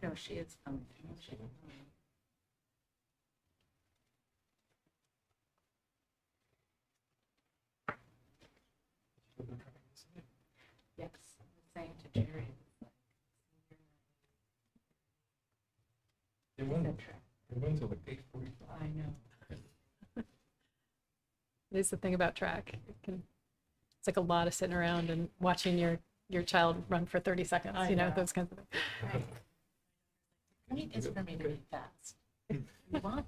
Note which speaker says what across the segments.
Speaker 1: know she is coming. I know she is coming. Yes, I was saying to Jerry.
Speaker 2: It went to like 8:45.
Speaker 1: I know.
Speaker 3: It is the thing about track. It's like a lot of sitting around and watching your child run for 30 seconds,
Speaker 1: I
Speaker 3: you know,
Speaker 1: know.
Speaker 3: those kinds of things.
Speaker 1: Right. Great is for me to be fast. You want?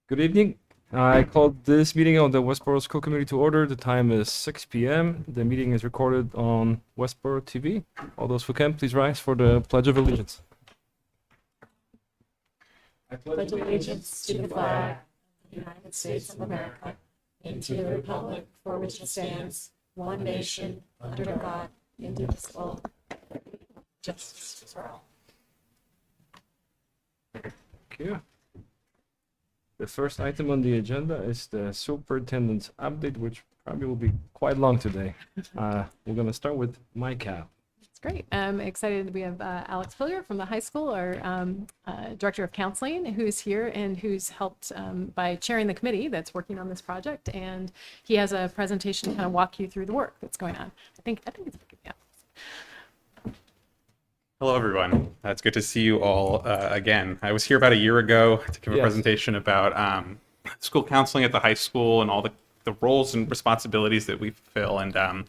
Speaker 2: Good evening. I called this meeting of the Westborough School Committee to order. The time is 6 p.m. The meeting is recorded on Westborough TV. All those who can, please rise for the Pledge of Allegiance. I
Speaker 4: pledge allegiance to the flag of the United States of America and to the republic for which it stands, one nation, under God, indivisible, justice for all.
Speaker 2: Thank you. The first item on the agenda is the superintendent's update, which probably will be quite long today. We're going to start with MyCap.
Speaker 3: It's great. I'm excited. We have Alex Pillier from the high school, our director of counseling, who's here and who's helped by chairing the committee that's working on this project. And he has a presentation to kind of walk you through the work that's going on. I think it's yeah.
Speaker 5: Hello, everyone. It's good to see you all again. I was here about a year ago to give a presentation about school counseling at the high school and all the roles and responsibilities that we fulfill. And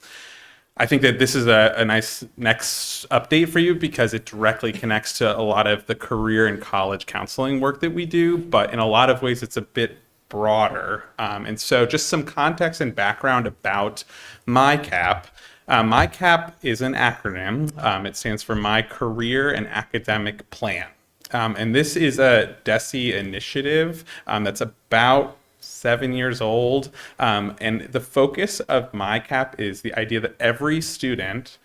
Speaker 5: I think that this is a nice next update for you because it directly connects to a lot of the career and college counseling work that we do, but in a lot of ways it's a bit broader. And so just some context and background about MyCap. MyCap is an acronym. It stands for My Career and Academic Plan. And this is a DESE initiative that's about 7 years old. And the focus of MyCap is the idea that every student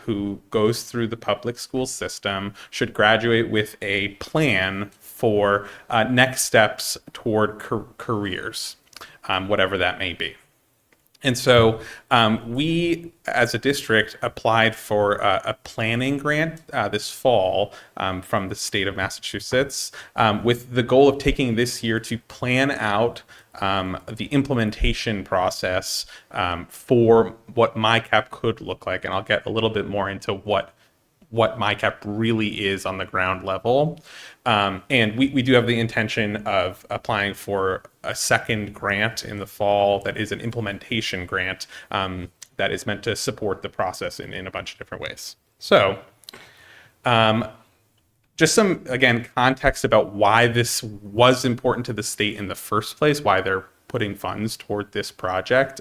Speaker 5: who goes through the public school system should graduate with a plan for next steps toward careers, whatever that may be. And so we, as a district, applied for a planning grant this fall from the state of Massachusetts with the goal of taking this year to plan out the implementation process for what MyCap could look like. And I'll get a little bit more into what MyCap really is on the ground level. And we do have the intention of applying for a second grant in the fall that is an implementation grant that is meant to support the process in a bunch of different ways. So just some, again, context about why this was important to the state in the first place, why they're putting funds toward this project.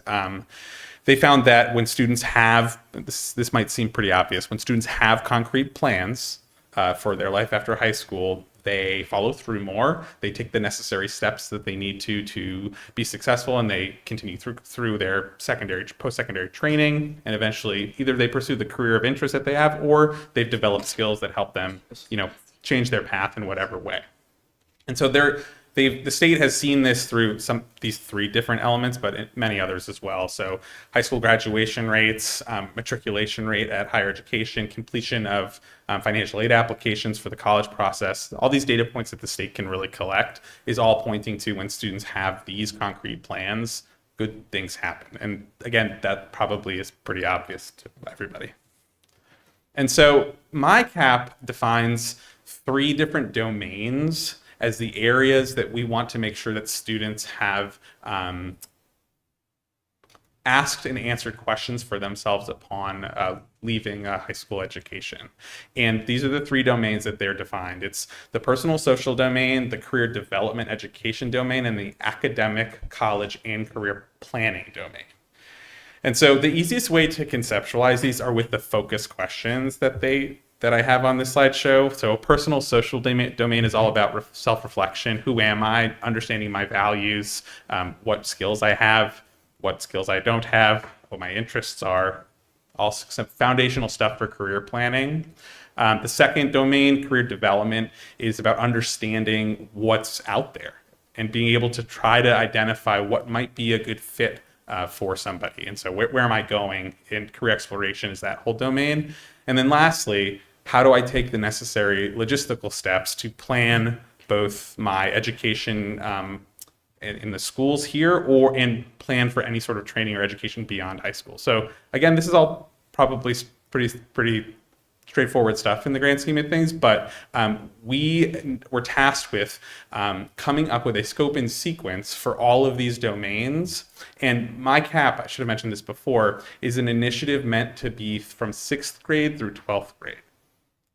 Speaker 5: They found that when students have, this might seem pretty obvious, when students have concrete plans for their life after high school, they follow through more, they take the necessary steps that they need to be successful, and they continue through their post-secondary training, and eventually either they pursue the career of interest that they have, or they've developed skills that help them, change their path in whatever way. And so the state has seen this through these three different elements, but many others as well. So high school graduation rates, matriculation rate at higher education, completion of financial aid applications for the college process. All these data points that the state can really collect is all pointing to when students have these concrete plans, good things happen. And again, that probably is pretty obvious to everybody. And so MyCap defines 3 different domains as the areas that we want to make sure that students have asked and answered questions for themselves upon leaving a high school education. And these are the 3 domains that they're defined. It's the personal social domain, the career development education domain, and the academic, college, and career planning domain. And so the easiest way to conceptualize these are with the focus questions that I have on this slideshow. So personal social domain is all about self-reflection. Who am I? Understanding my values, what skills I have, what skills I don't have, what my interests are, all some foundational stuff for career planning. The second domain, career development, is about understanding what's out there and being able to try to identify what might be a good fit for somebody. And so where am I going? And career exploration is that whole domain. And then lastly, how do I take the necessary logistical steps to plan both my education in the schools here and plan for any sort of training or education beyond high school. So again, this is all probably pretty straightforward stuff in the grand scheme of things, but we were tasked with coming up with a scope and sequence for all of these domains. And my CAP, I should have mentioned this before, is an initiative meant to be from 6th grade through 12th grade.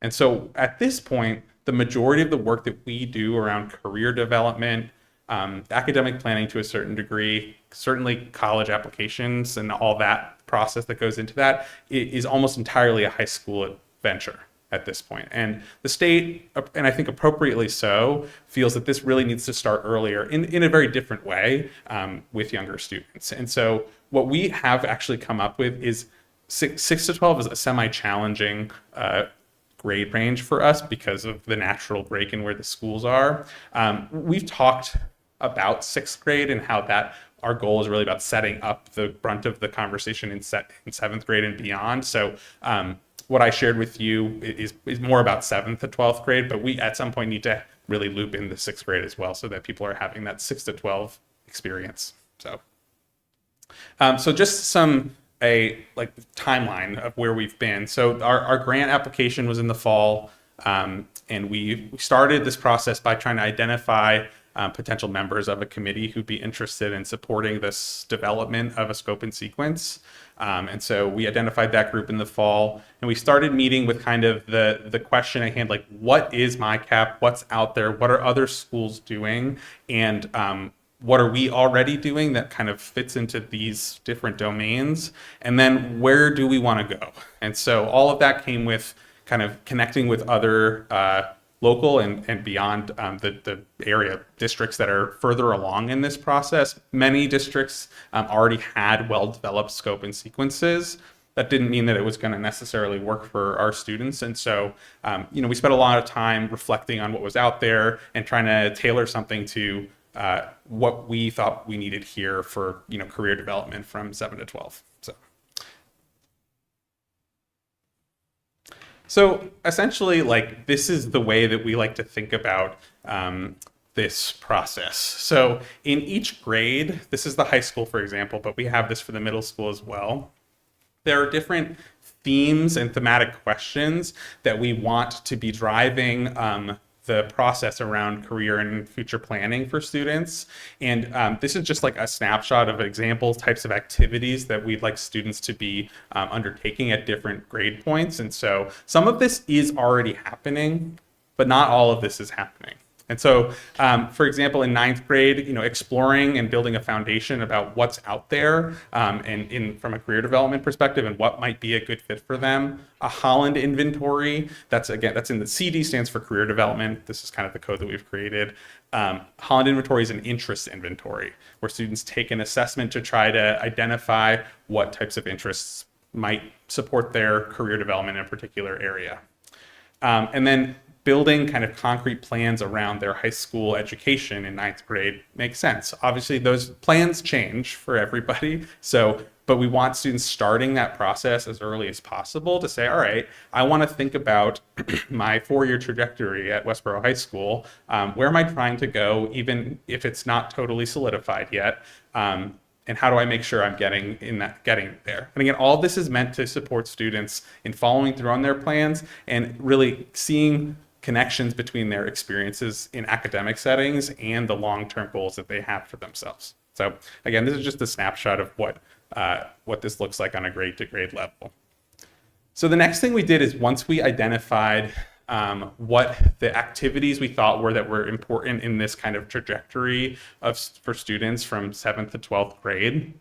Speaker 5: And so at this point, the majority of the work that we do around career development, academic planning to a certain degree, certainly college applications and all that process that goes into that is almost entirely a high school venture at this point. And the state, and I think appropriately so, feels that this really needs to start earlier in a very different way with younger students. And so what we have actually come up with is 6 to 12 is a semi-challenging grade range for us because of the natural break in where the schools are. We've talked about 6th grade and how that our goal is really about setting up the brunt of the conversation in 7th grade and beyond. So what I shared with you is more about 7th to 12th grade, but we at some point need to really loop in the 6th grade as well so that people are having that 6 to 12 experience. So just a timeline of where we've been. So our grant application was in the fall, and we started this process by trying to identify potential members of a committee who'd be interested in supporting this development of a scope and sequence. And so we identified that group in the fall, and we started meeting with kind of the question at hand, like, what is my CAP? What's out there? What are other schools doing? And what are we already doing that kind of fits into these different domains? And then where do we want to go? And so all of that came with kind of connecting with other local and beyond the area districts that are further along in this process. Many districts already had well-developed scope and sequences. That didn't mean that it was going to necessarily work for our students. And so, we spent a lot of time reflecting on what was out there and trying to tailor something to what we thought we needed here for, career development from 7 to 12. So essentially, this is the way that we like to think about this process. So in each grade, this is the high school, for example, but we have this for the middle school as well. There are different themes and thematic questions that we want to be driving the process around career and future planning for students. And this is just like a snapshot of examples, types of activities that we'd like students to be undertaking at different grade points. And so some of this is already happening, but not all of this is happening. And so, for example, in 9th grade, exploring and building a foundation about what's out there and from a career development perspective and what might be a good fit for them. A Holland inventory, that's in the CD, stands for career development. This is kind of the code that we've created. Holland inventory is an interest inventory where students take an assessment to try to identify what types of interests might support their career development in a particular area. And then building kind of concrete plans around their high school education in 9th grade makes sense. Obviously, those plans change for everybody. But we want students starting that process as early as possible to say, all right, I want to think about my 4-year trajectory at Westborough High School. Where am I trying to go, even if it's not totally solidified yet? And how do I make sure I'm getting there? And again, all this is meant to support students in following through on their plans and really seeing connections between their experiences in academic settings and the long-term goals that they have for themselves. So again, this is just a snapshot of what this looks like on a grade-to-grade level. So the next thing we did is once we identified what the activities we thought were important in this kind of trajectory for students from 7th to 12th grade,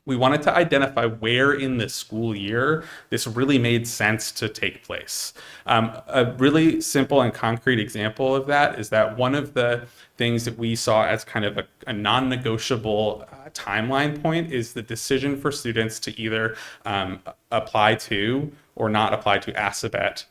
Speaker 5: we wanted to identify where in the school year this really made sense to take place. A really simple and concrete example of that is that one of the things that we saw as kind of a non-negotiable timeline point is the decision for students to either apply to or not apply to ASABET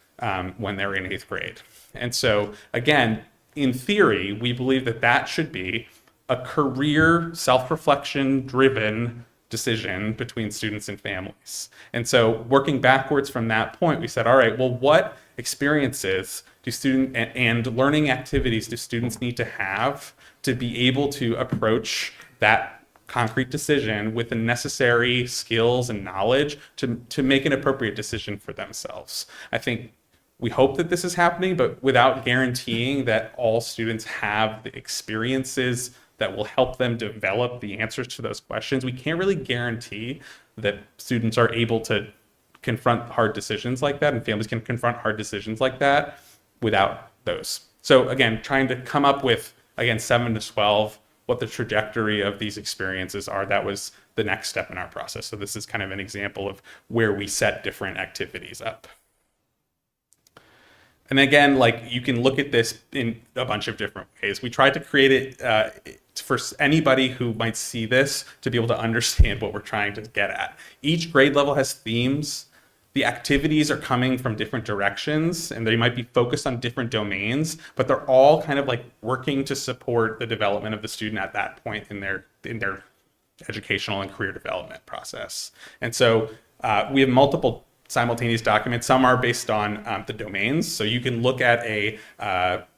Speaker 5: when they're in 8th grade. And so again, in theory, we believe that should be a career self-reflection driven decision between students and families. And so working backwards from that point, we said, all right, well, what experiences do student and learning activities do students need to have to be able to approach that concrete decision with the necessary skills and knowledge to make an appropriate decision for themselves? I think we hope that this is happening, but without guaranteeing that all students have the experiences that will help them develop the answers to those questions, we can't really guarantee that students are able to confront hard decisions like that, and families can confront hard decisions like that without those. So again, trying to come up with, again, 7 to 12, what the trajectory of these experiences are, that was the next step in our process. So this is kind of an example of where we set different activities up. And again, like, you can look at this in a bunch of different ways. We tried to create it for anybody who might see this to be able to understand what we're trying to get at. Each grade level has themes. The activities are coming from different directions, and they might be focused on different domains, but they're all kind of like working to support the development of the student at that point in their educational and career development process. And so we have multiple simultaneous documents. Some are based on the domains. So you can look at a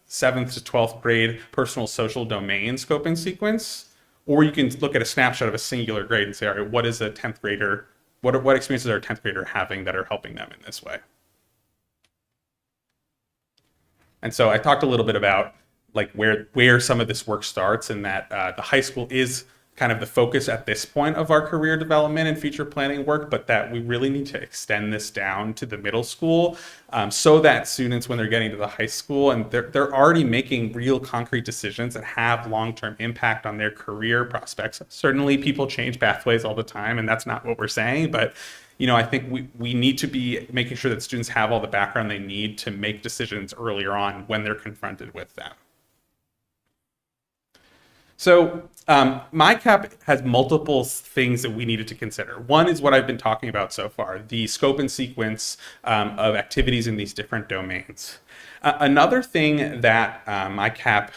Speaker 5: 7th to 12th grade personal social domain scoping sequence, or you can look at a snapshot of a singular grade and say, all right, what is a 10th grader, what experiences are a 10th grader having that are helping them in this way? And so I talked a little bit about like where some of this work starts, and that the high school is kind of the focus at this point of our career development and future planning work, but that we really need to extend this down to the middle school, so that students, when they're getting to the high school and they're already making real concrete decisions that have long-term impact on their career prospects. Certainly people change pathways all the time, and that's not what we're saying, but I think we need to be making sure that students have all the background they need to make decisions earlier on when they're confronted with them. So MyCap has multiple things that we needed to consider. One is what I've been talking about so far, the scope and sequence of activities in these different domains. Another thing that MyCap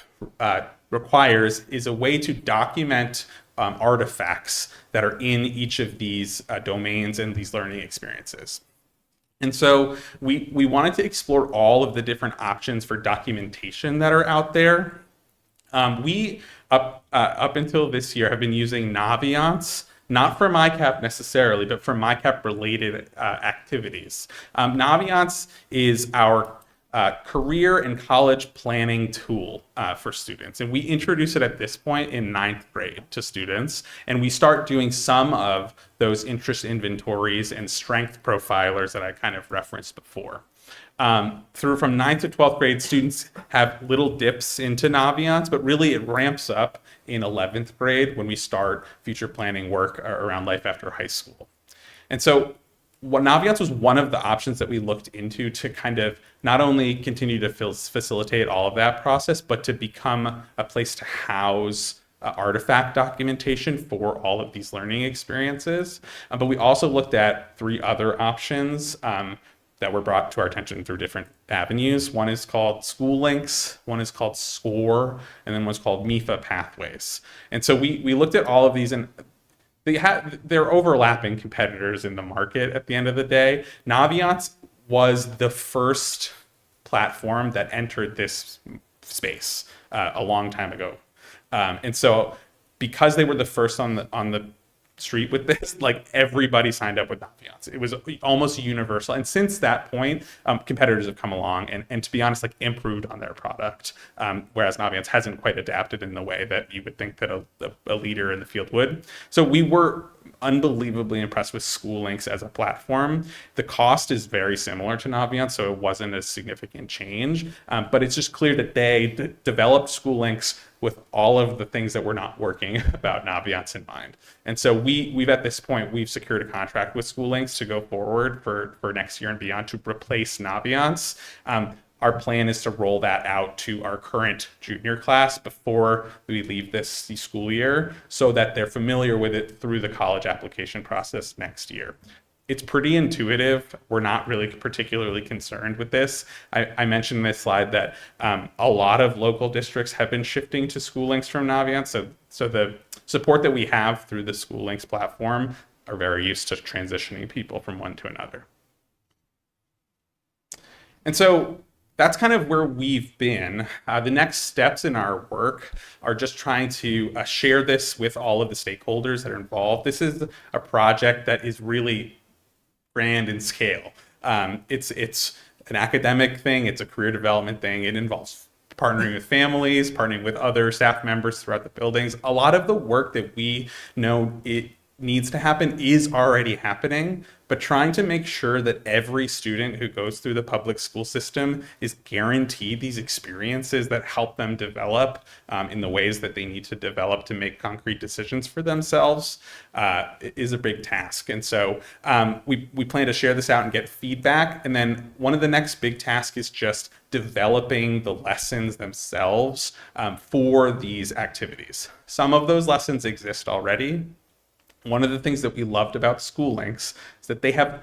Speaker 5: requires is a way to document artifacts that are in each of these domains and these learning experiences. And so we wanted to explore all of the different options for documentation that are out there. We, up until this year, have been using Naviance, not for MyCap necessarily, but for MyCap related activities. Naviance is our career and college planning tool for students. And we introduce it at this point in 9th grade to students. And we start doing some of those interest inventories and strength profilers that I kind of referenced before. From 9th to 12th grade, students have little dips into Naviance, but really it ramps up in 11th grade when we start future planning work around life after high school. And so Naviance was one of the options that we looked into to kind of not only continue to facilitate all of that process, but to become a place to house artifact documentation for all of these learning experiences. But we also looked at 3 other options that were brought to our attention through different avenues. One is called School Links, one is called SCORE, and then one's called MIFA Pathways. And so we looked at all of these, and they're overlapping competitors in the market at the end of the day. Naviance was the first platform that entered this space a long time ago. And so because they were the first on the street with this, like, everybody signed up with Naviance. It was almost universal. And since that point, competitors have come along and to be honest, like, improved on their product, whereas Naviance hasn't quite adapted in the way that you would think that a leader in the field would. So we were unbelievably impressed with School Links as a platform. The cost is very similar to Naviance, so it wasn't a significant change, but it's just clear that they developed School Links with all of the things that were not working about Naviance in mind. And so we've at this point, we've secured a contract with School Links to go forward for next year and beyond to replace Naviance. Our plan is to roll that out to our current junior class before we leave this school year, so that they're familiar with it through the college application process next year. It's pretty intuitive. We're not really particularly concerned with this. I mentioned in this slide that a lot of local districts have been shifting to School Links from Naviance. So the support that we have through the School Links platform are very used to transitioning people from one to another. And so that's kind of where we've been. The next steps in our work are just trying to share this with all of the stakeholders that are involved. This is a project that is really grand in scale. It's an academic thing. It's a career development thing. It involves partnering with families, partnering with other staff members throughout the buildings. A lot of the work that we know it needs to happen is already happening, but trying to make sure that every student who goes through the public school system is guaranteed these experiences that help them develop in the ways that they need to develop to make concrete decisions for themselves is a big task. And so we plan to share this out and get feedback. And then one of the next big tasks is just developing the lessons themselves for these activities. Some of those lessons exist already. One of the things that we loved about School Links is that they have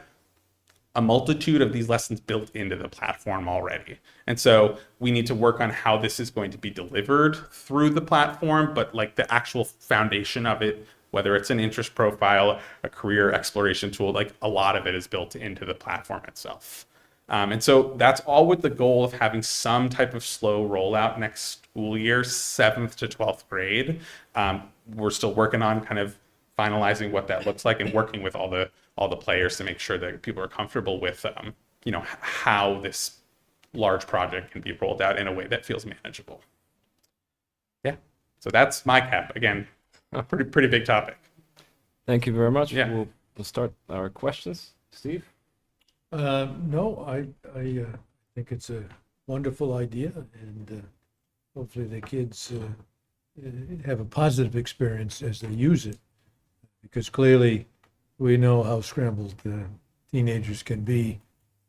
Speaker 5: a multitude of these lessons built into the platform already. And so we need to work on how this is going to be delivered through the platform, but like the actual foundation of it, whether it's an interest profile, a career exploration tool, like a lot of it is built into the platform itself. And so that's all with the goal of having some type of slow rollout next school year, 7th to 12th grade. We're still working on kind of finalizing what that looks like and working with all the players to make sure that people are comfortable with how this large project can be rolled out in a way that feels manageable. Yeah, so that's my cap. Again, a pretty big topic.
Speaker 2: Thank you very much.
Speaker 5: Yeah.
Speaker 2: We'll start our questions. Steve?
Speaker 6: No, I think it's a wonderful idea, and hopefully the kids have a positive experience as they use it, because clearly we know how scrambled teenagers can be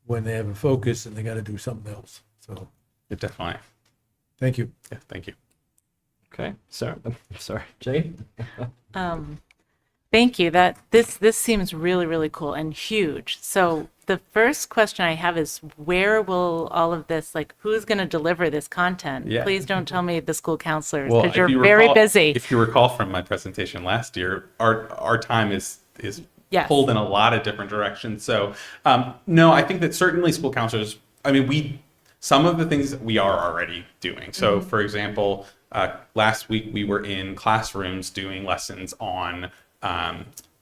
Speaker 6: when they have a focus and they got to do something else. So
Speaker 5: Yeah, definitely.
Speaker 6: thank you.
Speaker 5: Yeah, thank you.
Speaker 2: Okay, Sarah. Sorry, Jane?
Speaker 1: Thank you. This seems really, really cool and huge. So the first question I have is, where will all of this, like, who's going to deliver this content?
Speaker 5: Yeah.
Speaker 1: Please don't tell me the school counselors,
Speaker 5: Well,
Speaker 1: because
Speaker 5: if
Speaker 1: you're
Speaker 5: you
Speaker 1: very
Speaker 5: recall-
Speaker 1: busy.
Speaker 5: If you recall from my presentation last year, our time is
Speaker 1: Yes.
Speaker 5: pulled in a lot of different directions. So no, I think that certainly school counselors, I mean, some of the things that we are already doing. So for example, last week we were in classrooms doing lessons on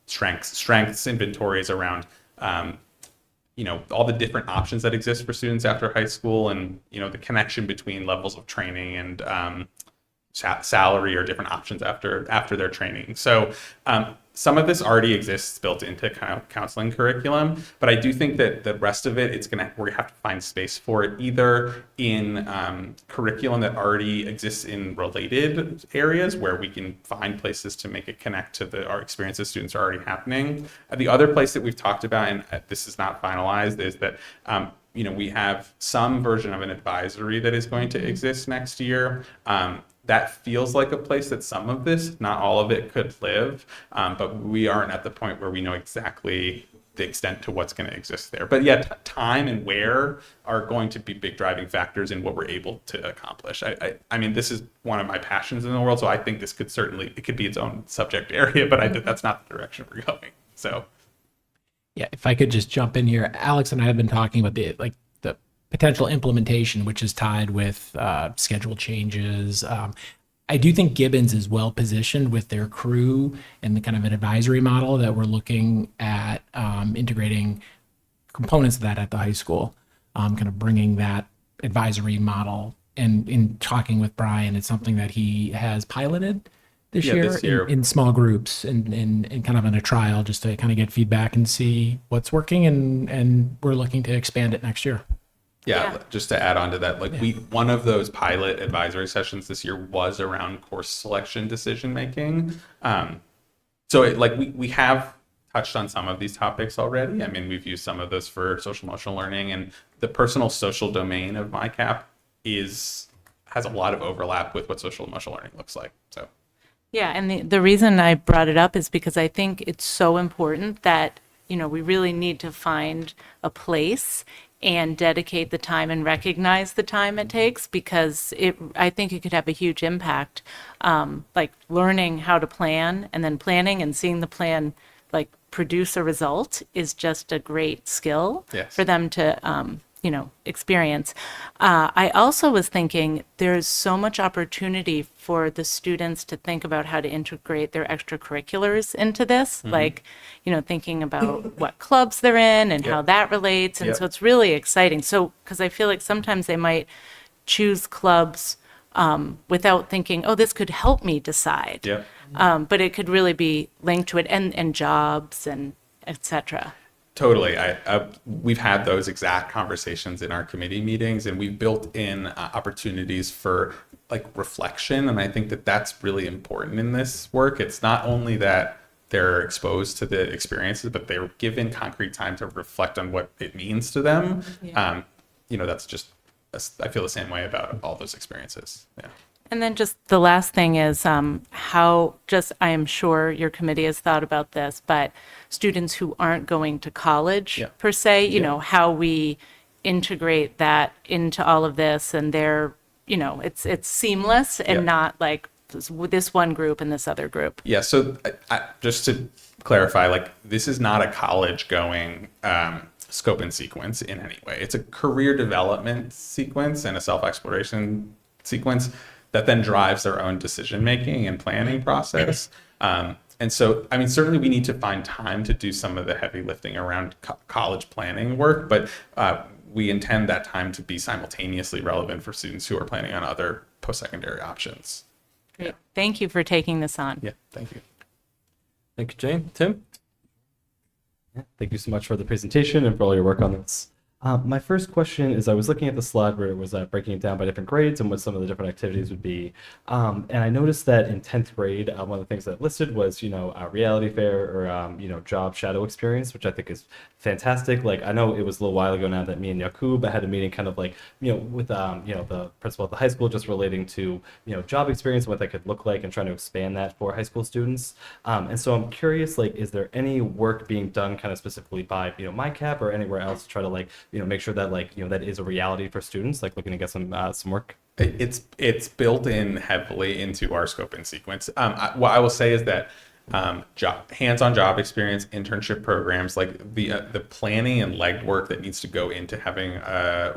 Speaker 5: strengths inventories around all the different options that exist for students after high school, and the connection between levels of training and salary or different options after their training. So some of this already exists built into kind of counseling curriculum, but I do think that the rest of it, we're gonna have to find space for it either in curriculum that already exists in related areas where we can find places to make it connect to our experiences students are already happening. The other place that we've talked about, and this is not finalized, is that we have some version of an advisory that is going to exist next year. That feels like a place that some of this, not all of it, could live, but we aren't at the point where we know exactly the extent to what's going to exist there. But yeah, time and where are going to be big driving factors in what we're able to accomplish. I mean, this is one of my passions in the world, so I think this could be its own subject area, but that's not the direction we're going. So,
Speaker 7: yeah, if I could just jump in here, Alex and I have been talking about the potential implementation, which is tied with schedule changes. I do think Gibbons is well positioned with their crew and the kind of an advisory model that we're looking at integrating components of that at the high school, kind of bringing that advisory model. And in talking with Brian, it's something that he has piloted this year in small groups and kind of in a trial, just to kind of get feedback and see what's working. And we're looking to expand it next year.
Speaker 5: Yeah, just to add on to that, one of those pilot advisory sessions this year was around course selection decision making. So we have touched on some of these topics already. I mean, we've used some of those for social emotional learning, and the personal social domain of MyCap has a lot of overlap with what social emotional learning looks like. So
Speaker 1: Yeah, and the reason I brought it up is because I think it's so important that we really need to find a place and dedicate the time and recognize the time it takes, because I think it could have a huge impact. Like learning how to plan and then planning and seeing the plan like produce a result is just a great skill
Speaker 5: Yes.
Speaker 1: for them to, experience. I also was thinking there's so much opportunity for the students to think about how to integrate their extracurriculars into this, like, thinking about what clubs they're in and how
Speaker 5: Yep.
Speaker 1: that relates. And
Speaker 5: Yep.
Speaker 1: so it's really exciting. So, because I feel like sometimes they might choose clubs without thinking, oh, this could help me decide.
Speaker 5: Yep.
Speaker 1: But it could really be linked to it, and jobs and et cetera.
Speaker 5: Totally. We've had those exact conversations in our committee meetings, and we've built in opportunities for like reflection. And I think that that's really important in this work. It's not only that they're exposed to the experiences, but they're given concrete time to reflect on what it means to them.
Speaker 1: Yeah.
Speaker 5: That's just, I feel the same way about all those experiences. Yeah.
Speaker 1: And then just the last thing is I am sure your committee has thought about this, but students who aren't going to college
Speaker 5: Yeah.
Speaker 1: per se, how we integrate that into all of this, and they're, it's seamless and
Speaker 5: Yeah.
Speaker 1: not like this one group and this other group.
Speaker 5: Yeah. So just to clarify, like this is not a college going scope and sequence in any way. It's a career development sequence and a self-exploration sequence that then drives their own decision making and planning process. And so, I mean, certainly we need to find time to do some of the heavy lifting around college planning work, but we intend that time to be simultaneously relevant for students who are planning on other post-secondary options.
Speaker 1: Great. Thank you for taking this on.
Speaker 5: Yeah, thank you.
Speaker 2: Thank you, Jane. Tim?
Speaker 8: Thank you so much for the presentation and for all your work on this. My first question is, I was looking at the slide where it was breaking it down by different grades and what some of the different activities would be. And I noticed that in 10th grade, one of the things that listed was, a reality fair or, job shadow experience, which I think is fantastic. Like, I know it was a little while ago now that me and Yakub had a meeting kind of like, with, the principal at the high school, just relating to, job experience and what that could look like and trying to expand that for high school students. And so I'm curious, like, is there any work being done kind of specifically by, MyCap or anywhere else to try to like, make sure that like, that is a reality for students, like looking to get some work?
Speaker 5: It's built in heavily into our scope and sequence. What I will say is that hands-on job experience, internship programs, like the planning and legwork that needs to go into having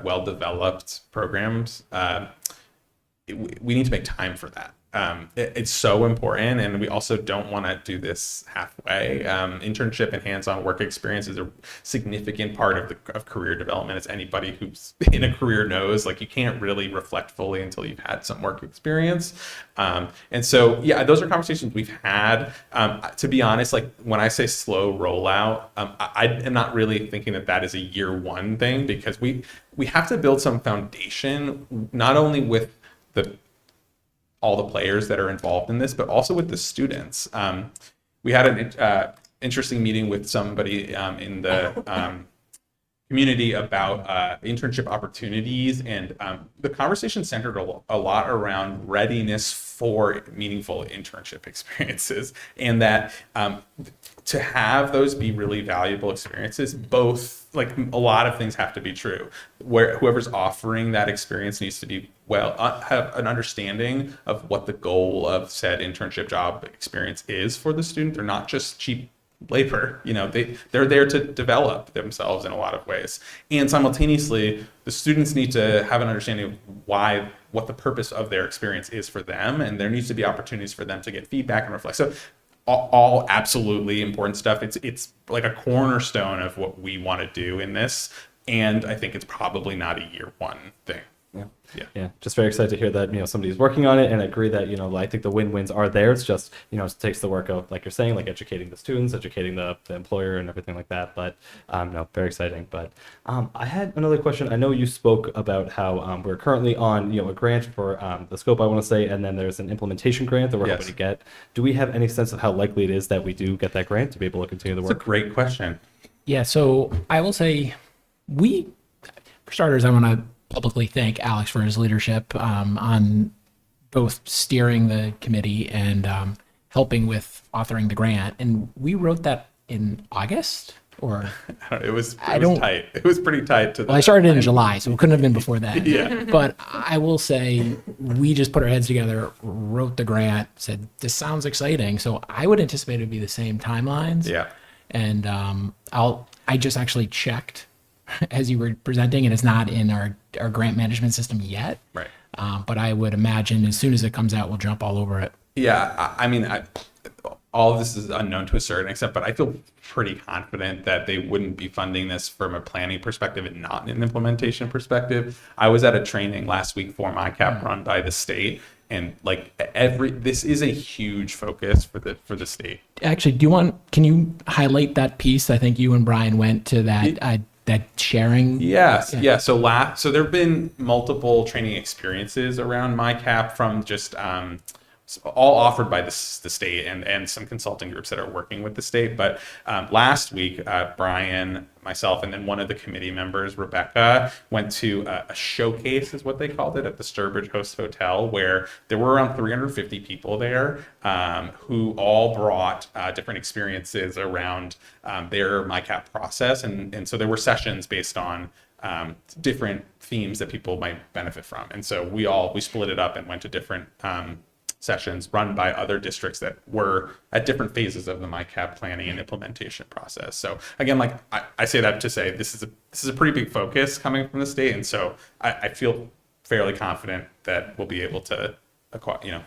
Speaker 5: well-developed programs, we need to make time for that. It's so important, and we also don't want to do this halfway. Internship and hands-on work experience is a significant part of career development, as anybody who's in a career knows. Like, you can't really reflect fully until you've had some work experience. And so, yeah, those are conversations we've had. To be honest, like when I say slow rollout, I am not really thinking that is a year one thing, because we have to build some foundation, not only with all the players that are involved in this, but also with the students. We had an interesting meeting with somebody in the community about internship opportunities, and the conversation centered a lot around readiness for meaningful internship experiences, and that to have those be really valuable experiences, both, like, a lot of things have to be true. Where whoever's offering that experience needs to be have an understanding of what the goal of said internship job experience is for the student. They're not just cheap labor. They're there to develop themselves in a lot of ways. And simultaneously, the students need to have an understanding of what the purpose of their experience is for them, and there needs to be opportunities for them to get feedback and reflect. So all absolutely important stuff. It's like a cornerstone of what we want to do in this, and I think it's probably not a year one thing. Yeah.
Speaker 8: Just very excited to hear that somebody's working on it, and I agree that I think the win-wins are there. It's just it takes the work of, like you're saying, like educating the students, educating the employer, and everything like that. But no, very exciting. But I had another question. I know you spoke about how we're currently on a grant for the scope, I want to say, and then there's an implementation grant that we're hoping to get. Do we have any sense of how likely it is that we do get that grant to be able to continue the work?
Speaker 5: It's a great question.
Speaker 7: Yeah, so I will say for starters, I want to publicly thank Alex for his leadership on both steering the committee and helping with authoring the grant. And we wrote that in August. Or
Speaker 5: It was
Speaker 7: I don't-
Speaker 5: tight. It was pretty tight to the.
Speaker 7: well, I started in July, so it couldn't have been before that.
Speaker 5: Yeah.
Speaker 7: But I will say we just put our heads together, wrote the grant, said this sounds exciting. So I would anticipate it would be the same timelines.
Speaker 5: Yeah.
Speaker 7: And I just actually checked as you were presenting, and it's not in our grant management system yet.
Speaker 5: Right.
Speaker 7: But I would imagine as soon as it comes out, we'll jump all over it.
Speaker 5: Yeah, I mean, all of this is unknown to a certain extent, but I feel pretty confident that they wouldn't be funding this from a planning perspective and not an implementation perspective. I was at a training last week for MyCap run by the state, and like this is a huge focus for the state.
Speaker 7: Actually, can you highlight that piece? I think you and Brian went to that that sharing.
Speaker 5: Yes, yeah. So there have been multiple training experiences around MyCap from just all offered by the state and some consulting groups that are working with the state. But last week, Brian, myself, and then one of the committee members, Rebecca, went to a showcase, is what they called it, at the Sturbridge Host Hotel, where there were around 350 people there who all brought different experiences around their MyCap process. And so there were sessions based on different themes that people might benefit from. And so we split it up and went to different sessions run by other districts that were at different phases of the MyCap planning and implementation process. So again, like I say that to say this is a pretty big focus coming from the state, and so I feel fairly confident that we'll be able to acquire.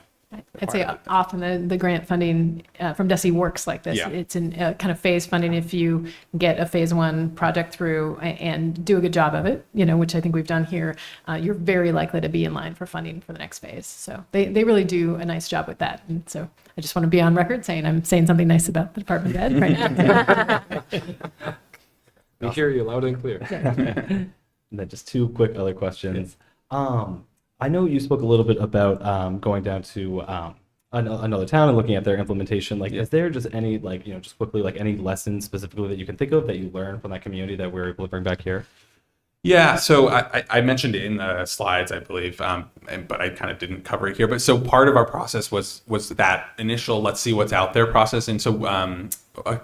Speaker 3: I'd say often the grant funding from DESE works like this.
Speaker 5: Yeah.
Speaker 3: It's in kind of phase funding. If you get a phase one project through and do a good job of it, which I think we've done here, you're very likely to be in line for funding for the next phase. So they really do a nice job with that. And so I just want to be on record saying I'm saying something nice about the Department of Ed right now.
Speaker 2: We hear you loud and clear.
Speaker 8: And then just two quick other questions. I know you spoke a little bit about going down to another town and looking at their implementation. Like, is there just any, just quickly, any lessons specifically that you can think of that you learned from that community that we're able to bring back here?
Speaker 5: Yeah, so I mentioned it in the slides, I believe, but I kind of didn't cover it here. But so part of our process was that initial let's see what's out there process. And so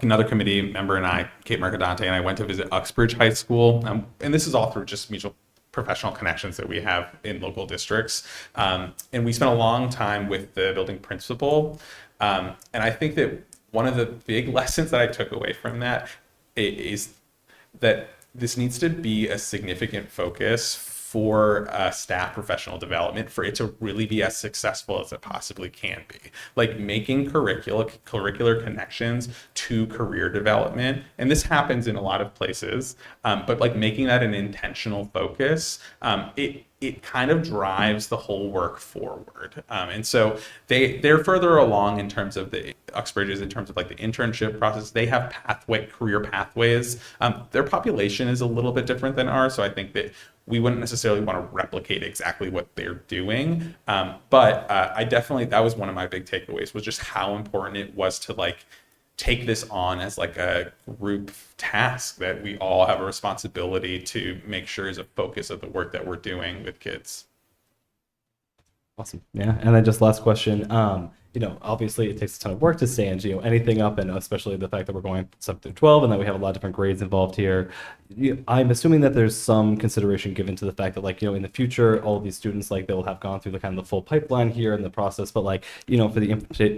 Speaker 5: another committee member and I, Kate Mercadante, and I went to visit Uxbridge High School. And this is all through just mutual professional connections that we have in local districts. And we spent a long time with the building principal. And I think that one of the big lessons that I took away from that is that this needs to be a significant focus for staff professional development for it to really be as successful as it possibly can be. Like making curricular connections to career development. And this happens in a lot of places, but like making that an intentional focus, it kind of drives the whole work forward. And so they're further along in terms of the Uxbridges, in terms of like the internship process. They have career pathways. Their population is a little bit different than ours. So I think that we wouldn't necessarily want to replicate exactly what they're doing. But that was one of my big takeaways, was just how important it was to take this on as a group task that we all have a responsibility to make sure is a focus of the work that we're doing with kids.
Speaker 8: Awesome. Yeah. And then just last question. Obviously it takes a ton of work to stand, anything up, and especially the fact that we're going 7 through 12 and that we have a lot of different grades involved here. I'm assuming that there's some consideration given to the fact that in the future, all of these students, they'll have gone through the kind of the full pipeline here in the process, but for the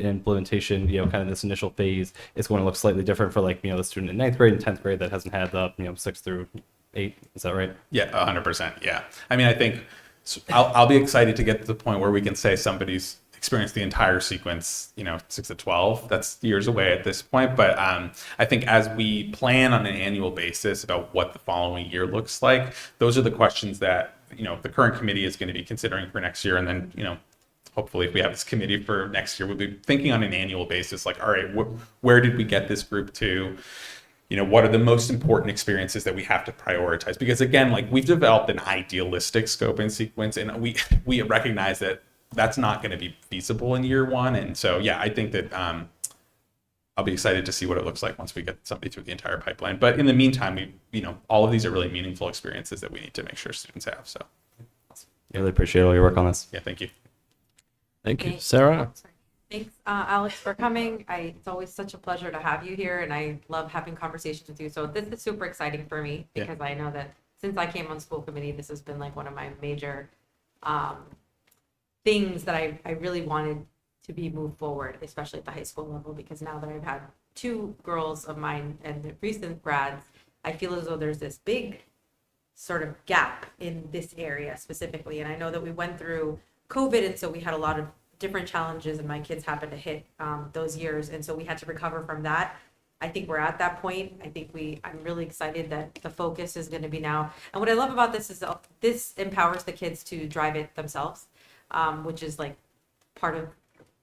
Speaker 8: implementation, kind of this initial phase is going to look slightly different for the student in 9th grade and 10th grade that hasn't had the, 6 through 8. Is that right?
Speaker 5: Yeah, 100%. Yeah. I mean, I think I'll be excited to get to the point where we can say somebody's experienced the entire sequence, 6 to 12. That's years away at this point. But I think as we plan on an annual basis about what the following year looks like, those are the questions that, the current committee is going to be considering for next year. And then, hopefully if we have this committee for next year, we'll be thinking on an annual basis, all right, where did we get this group to? What are the most important experiences that we have to prioritize? Because again, we've developed an idealistic scope and sequence, and we recognize that that's not going to be feasible in year one. And so, yeah, I think that I'll be excited to see what it looks like once we get somebody through the entire pipeline. But in the meantime, all of these are really meaningful experiences that we need to make sure students have. So,
Speaker 8: I really appreciate all your work on this.
Speaker 5: yeah, thank you.
Speaker 2: Thank you. Sarah?
Speaker 9: Thanks, Alex, for coming. It's always such a pleasure to have you here, and I love having conversations with you. So this is super exciting for me
Speaker 5: Yeah.
Speaker 9: because I know that since I came on school committee, this has been like one of my major things that I really wanted to be moved forward, especially at the high school level, because now that I've had two girls of mine and the recent grads, I feel as though there's this big sort of gap in this area specifically. And I know that we went through COVID, and so we had a lot of different challenges, and my kids happened to hit those years, and so we had to recover from that. I think we're at that point. I think I'm really excited that the focus is going to be now. And what I love about this is this empowers the kids to drive it themselves, which is like part of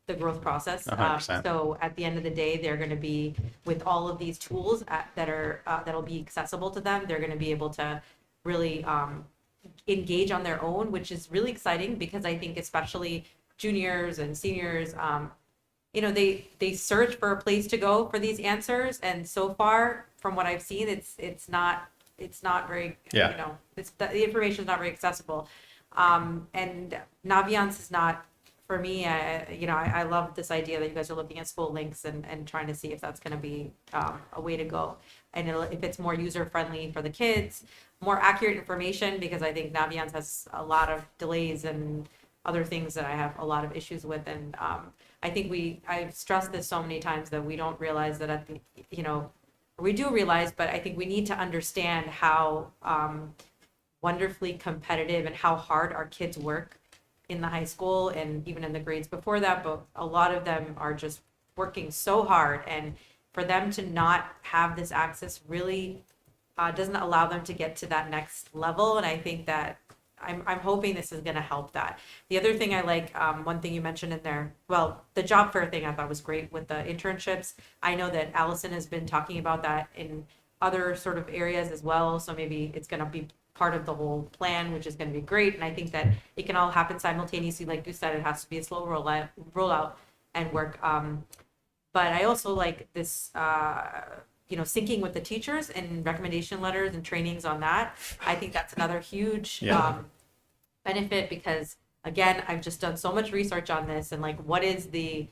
Speaker 9: the growth process.
Speaker 5: 100%.
Speaker 9: So at the end of the day, they're going to be with all of these tools that'll be accessible to them. They're going to be able to really engage on their own, which is really exciting because I think especially juniors and seniors, they search for a place to go for these answers, and so far from what I've seen, it's not very,
Speaker 5: Yeah.
Speaker 9: the information is not very accessible, and Naviance is not for me. I love this idea that you guys are looking at school links and trying to see if that's going to be a way to go, and if it's more user friendly for the kids, more accurate information, because I think Naviance has a lot of delays and other things that I have a lot of issues with. And I think I've stressed this so many times that we don't realize that we do realize, but I think we need to understand how wonderfully competitive and how hard our kids work in the high school and even in the grades before that. But a lot of them are just working so hard, and for them to not have this access really doesn't allow them to get to that next level. And I think that I'm hoping this is going to help that. The other thing I like, one thing you mentioned in there, well, the job fair thing I thought was great with the internships. I know that Allison has been talking about that in other sort of areas as well. So maybe it's going to be part of the whole plan, which is going to be great. And I think that it can all happen simultaneously. Like you said, it has to be a slow rollout and work. But I also like this, syncing with the teachers and recommendation letters and trainings on that. I think that's another huge benefit, because again, I've just done so much research on this, and like, what is the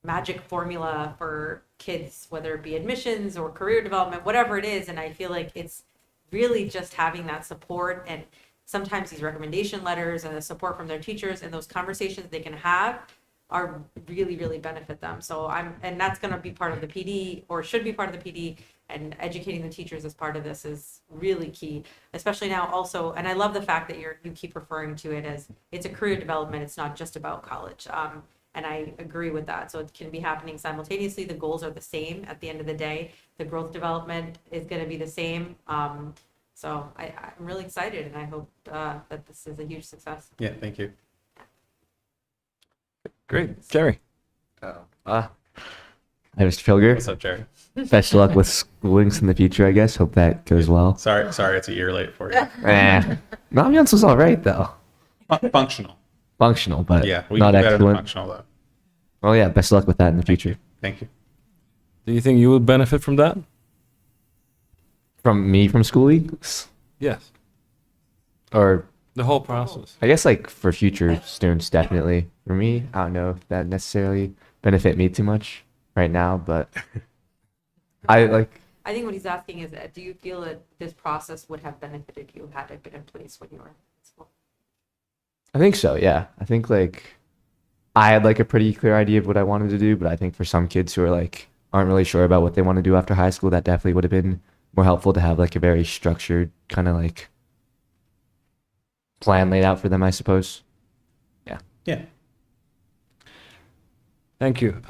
Speaker 9: magic formula for kids, whether it be admissions or career development, whatever it is. And I feel like it's really just having that support, and sometimes these recommendation letters and the support from their teachers and those conversations they can have are really, really benefit them. So and that's going to be part of the PD, or should be part of the PD, and educating the teachers as part of this is really key, especially now also. And I love the fact that you keep referring to it as it's a career development. It's not just about college. And I agree with that. So it can be happening simultaneously. The goals are the same at the end of the day. The growth development is going to be the same. So I'm really excited, and I hope that this is a huge success.
Speaker 5: Yeah, thank you.
Speaker 2: Great. Jerry.
Speaker 10: Hi, Mr. Pilger.
Speaker 5: What's up, Jerry?
Speaker 10: Best of luck with schoolings in the future, I guess. Hope that goes well.
Speaker 5: Sorry, it's a year late for you.
Speaker 10: Naviance was all right, though.
Speaker 5: Functional.
Speaker 10: Functional, but
Speaker 5: Yeah, we
Speaker 10: not
Speaker 5: can do better than
Speaker 10: excellent.
Speaker 5: functional though.
Speaker 10: Well, yeah, best of luck with that in the future.
Speaker 5: Thank you.
Speaker 2: Do you think you would benefit from that?
Speaker 10: From school leagues?
Speaker 2: Yes.
Speaker 10: Or,
Speaker 2: The whole process.
Speaker 10: I guess, like, for future students, definitely. For me, I don't know if that necessarily benefit me too much right now, but I
Speaker 9: think what he's asking is, do you feel that this process would have benefited you had it been in place when you were in school?
Speaker 10: I think so, yeah. I think, like, I had, like, a pretty clear idea of what I wanted to do, but I think for some kids who are, like, aren't really sure about what they want to do after high school, that definitely would have been more helpful to have, like, a very structured kind of, like, plan laid out for them, I suppose.
Speaker 5: Yeah.
Speaker 2: Thank you.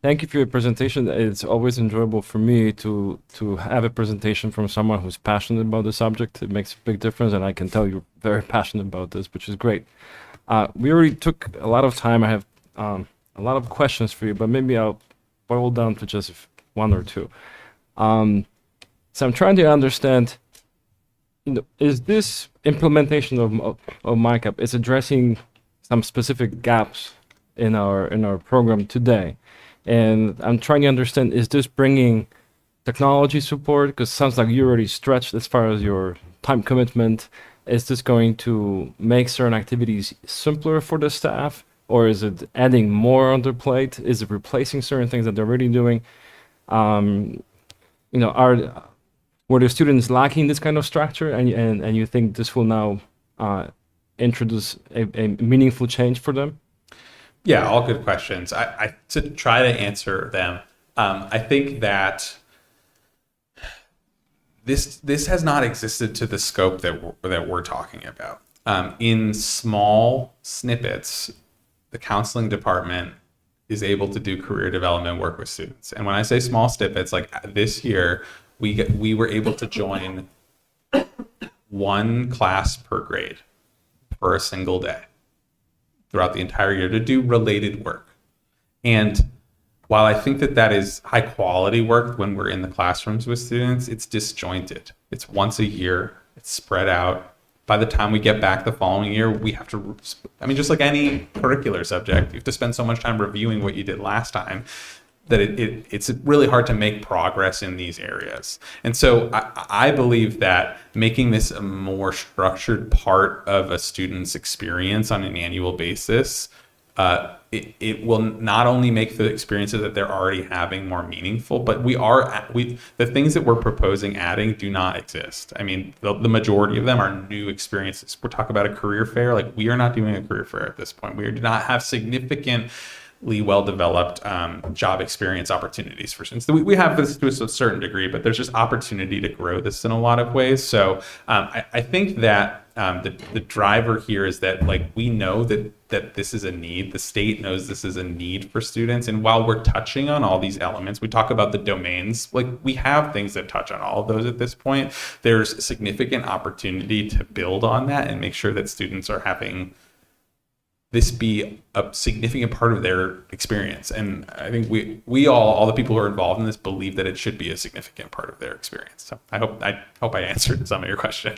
Speaker 2: Thank you for your presentation. It's always enjoyable for me to have a presentation from someone who's passionate about the subject. It makes a big difference, and I can tell you're very passionate about this, which is great. We already took a lot of time. I have a lot of questions for you, but maybe I'll boil down to just one or two. So I'm trying to understand, is this implementation of MyCap is addressing some specific gaps in our program today? And I'm trying to understand, is this bringing technology support? Because it sounds like you're already stretched as far as your time commitment. Is this going to make certain activities simpler for the staff? or is it adding more on their plate? Is it replacing certain things that they're already doing? You know, were the students lacking this kind of structure, and you think this will now introduce a meaningful change for them?
Speaker 5: Yeah, all good questions. I to try to answer them, I think that this has not existed to the scope that we're talking about. In small snippets, the counseling department is able to do career development work with students. And when I say small snippets, like this year, we were able to join one class per grade for a single day throughout the entire year to do related work. And while I think that is high quality work when we're in the classrooms with students, it's disjointed. It's once a year, it's spread out. By the time we get back the following year, we have to, I mean, just like any curricular subject, you have to spend so much time reviewing what you did last time that it's really hard to make progress in these areas. And so I believe that making this a more structured part of a student's experience on an annual basis, it will not only make the experiences that they're already having more meaningful, but the things that we're proposing adding do not exist. I mean, the majority of them are new experiences. We're talking about a career fair. Like, we are not doing a career fair at this point. We do not have significantly well-developed job experience opportunities for students. We have this to a certain degree, but there's just opportunity to grow this in a lot of ways. So I think that the driver here is that, like, we know that this is a need. The state knows this is a need for students. And while we're touching on all these elements, we talk about the domains, like, we have things that touch on all of those at this point. There's significant opportunity to build on that and make sure that students are having this be a significant part of their experience. And I think we all the people who are involved in this believe that it should be a significant part of their experience. So I hope I answered some of your question.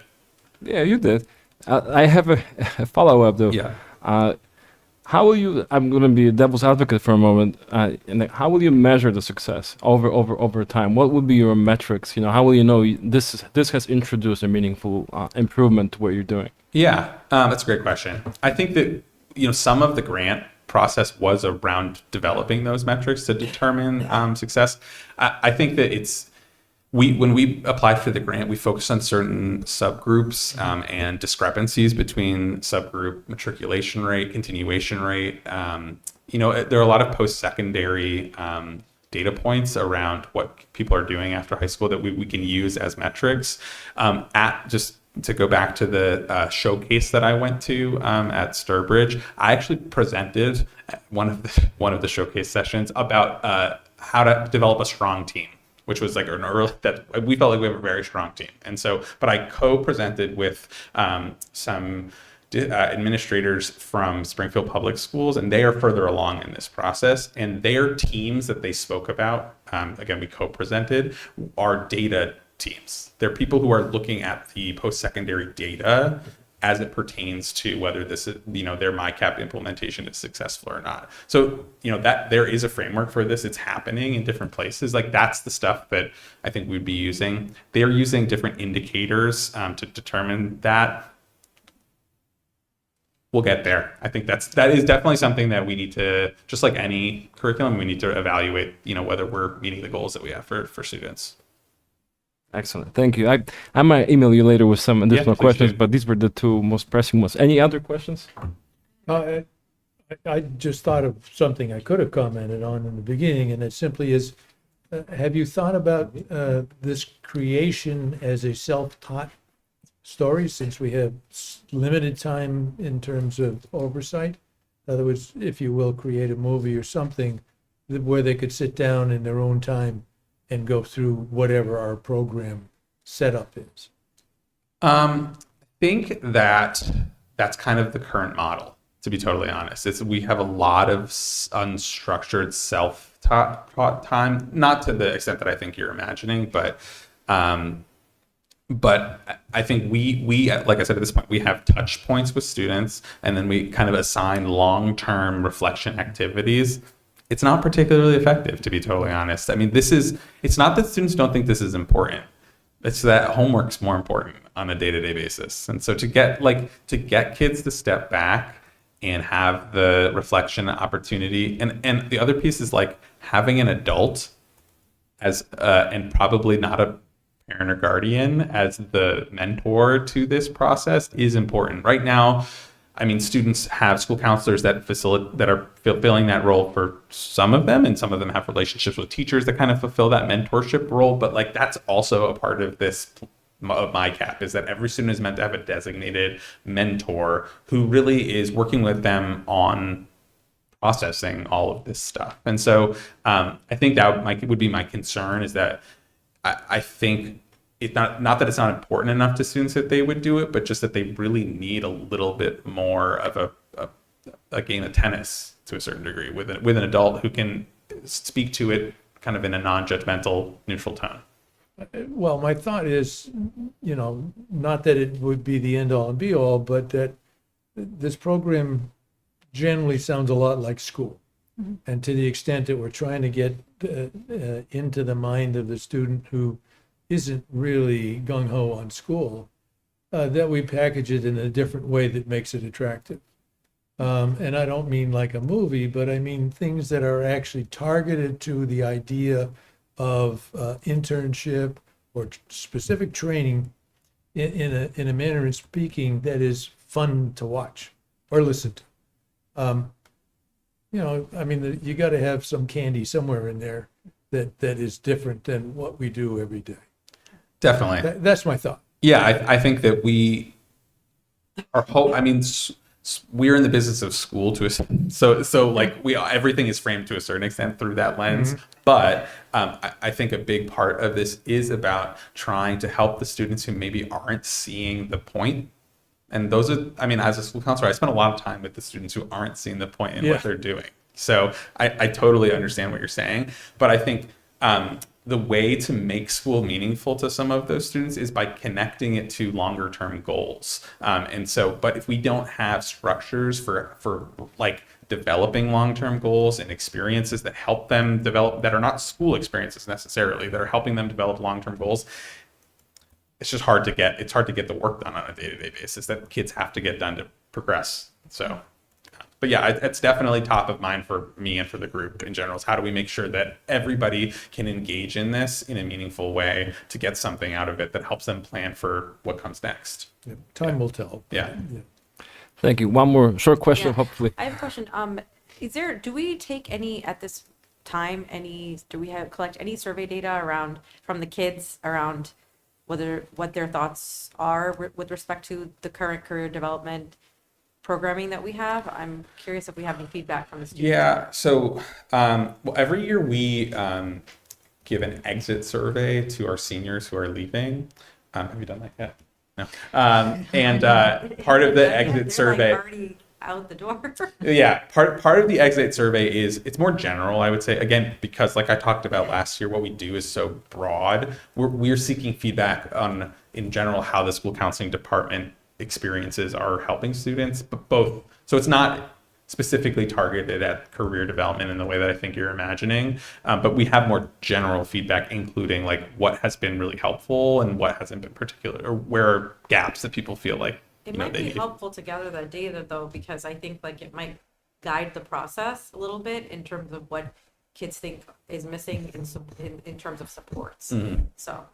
Speaker 2: Yeah, you did. I have a follow-up though.
Speaker 5: Yeah.
Speaker 2: How will you? I'm going to be a devil's advocate for a moment. And how will you measure the success over time? What would be your metrics? You know, how will you know this has introduced a meaningful improvement to what you're doing?
Speaker 5: Yeah, that's a great question. I think that, you know, some of the grant process was around developing those metrics to determine success. I think that when we applied for the grant, we focused on certain subgroups and discrepancies between subgroup matriculation rate, continuation rate. You know, there are a lot of post-secondary data points around what people are doing after high school that we can use as metrics. Just to go back to the showcase that I went to at Sturbridge, I actually presented one of the showcase sessions about how to develop a strong team, which was like an early, that we felt like we have a very strong team. And so, but I co-presented with some administrators from Springfield Public Schools, and they are further along in this process. And their teams that they spoke about, again, we co-presented, are data teams. They're people who are looking at the post-secondary data as it pertains to whether this is, you know, their MyCap implementation is successful or not. So, you know, that there is a framework for this. It's happening in different places. Like, that's the stuff that I think we'd be using. They're using different indicators to determine that. We'll get there. I think that is definitely something that we need to, just like any curriculum, we need to evaluate, you know, whether we're meeting the goals that we have for students.
Speaker 2: Excellent. Thank you. I might email you later with some additional
Speaker 5: please
Speaker 2: questions,
Speaker 5: do.
Speaker 2: but these were the two most pressing ones. Any other questions?
Speaker 6: I just thought of something I could have commented on in the beginning, and it simply is, have you thought about this creation as a self-taught story, since we have limited time in terms of oversight? In other words, if you will, create a movie or something where they could sit down in their own time and go through whatever our program setup is.
Speaker 5: I think that that's kind of the current model, to be totally honest. We have a lot of unstructured self-taught time, not to the extent that I think you're imagining, but I think we, like I said, at this point, we have touch points with students, and then we kind of assign long-term reflection activities. It's not particularly effective, to be totally honest. I mean, it's not that students don't think this is important. It's that homework's more important on a day-to-day basis. And so to get kids to step back and have the reflection opportunity. And the other piece is like having an adult as and probably not a parent or guardian as the mentor to this process is important. Right now, I mean, students have school counselors that that are fulfilling that role for some of them, and some of them have relationships with teachers that kind of fulfill that mentorship role. But like that's also a part of this of MyCap, is that every student is meant to have a designated mentor who really is working with them on processing all of this stuff. And so I think that would be my concern, is that I think it's not that it's not important enough to students that they would do it, but just that they really need a little bit more of a game of tennis to a certain degree with an adult who can speak to it kind of in a non-judgmental, neutral tone.
Speaker 6: Well, my thought is, you know, not that it would be the end all and be all, but that this program generally sounds a lot like school. And to the extent that we're trying to get into the mind of the student who isn't really gung-ho on school, that we package it in a different way that makes it attractive. And I don't mean like a movie, but I mean things that are actually targeted to the idea of internship or specific training in a manner of speaking that is fun to watch or listen to. You know, I mean, you got to have some candy somewhere in there that is different than what we do every day.
Speaker 5: Definitely.
Speaker 6: That's my thought.
Speaker 5: Yeah, I think that we are I mean, we're in the business of school so like everything is framed to a certain extent through that lens. But I think a big part of this is about trying to help the students who maybe aren't seeing the point. And those are, I mean, as a school counselor, I spend a lot of time with the students who aren't seeing the point in what they're doing. So I totally understand what you're saying. But I think the way to make school meaningful to some of those students is by connecting it to longer term goals. But if we don't have structures for like developing long-term goals and experiences that help them develop, that are not school experiences necessarily, that are helping them develop long-term goals, it's just hard to get the work done on a day-to-day basis that kids have to get done to progress. So, but yeah, it's definitely top of mind for me and for the group in general, is how do we make sure that everybody can engage in this in a meaningful way to get something out of it that helps them plan for what comes next.
Speaker 6: Yeah, time will tell.
Speaker 5: Yeah.
Speaker 2: Thank you. One more short question,
Speaker 9: Yeah.
Speaker 2: hopefully.
Speaker 9: I have a question. Do we take any at this time? Do we collect any survey data from the kids around what their thoughts are with respect to the current career development programming that we have? I'm curious if we have any feedback from the students.
Speaker 5: Yeah. So, well, every year we give an exit survey to our seniors who are leaving. Have you done that yet? No. And part of the exit
Speaker 9: They're
Speaker 5: survey.
Speaker 9: like already out the door.
Speaker 5: Yeah, part of the exit survey is, it's more general, I would say, again, because like I talked about last year, what we do is so broad. We're seeking feedback on, in general, how the school counseling department experiences are helping students, but both. So it's not specifically targeted at career development in the way that I think you're imagining, but we have more general feedback, including like what has been really helpful and what hasn't been particular, or where are gaps that people feel like
Speaker 9: It might be helpful to gather that data though, because I think like it might guide the process a little bit in terms of what kids think is missing in terms of supports. So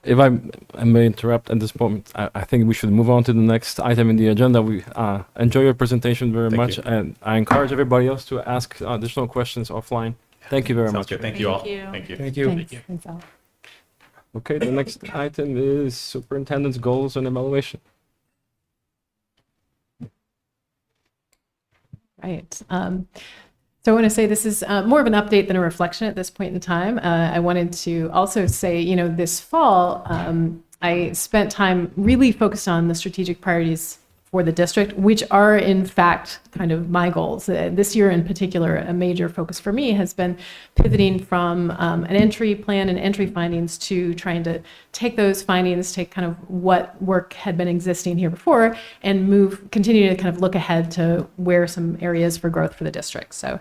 Speaker 2: If I may interrupt at this moment, I think we should move on to the next item in the agenda. We enjoy your presentation very much, and I encourage everybody else to ask additional questions offline. Thank you very
Speaker 5: Sounds
Speaker 2: much.
Speaker 5: good. Thank you all.
Speaker 9: Thank you.
Speaker 5: Thank you.
Speaker 6: Thank you.
Speaker 3: Thanks, Al.
Speaker 2: Okay, the next item is superintendent's goals and evaluation.
Speaker 3: Right. So I want to say this is more of an update than a reflection at this point in time. I wanted to also say, this fall, I spent time really focused on the strategic priorities for the district, which are in fact kind of my goals. This year in particular, a major focus for me has been pivoting from an entry plan and entry findings to trying to take those findings, take kind of what work had been existing here before, and continue to kind of look ahead to where some areas for growth for the district. So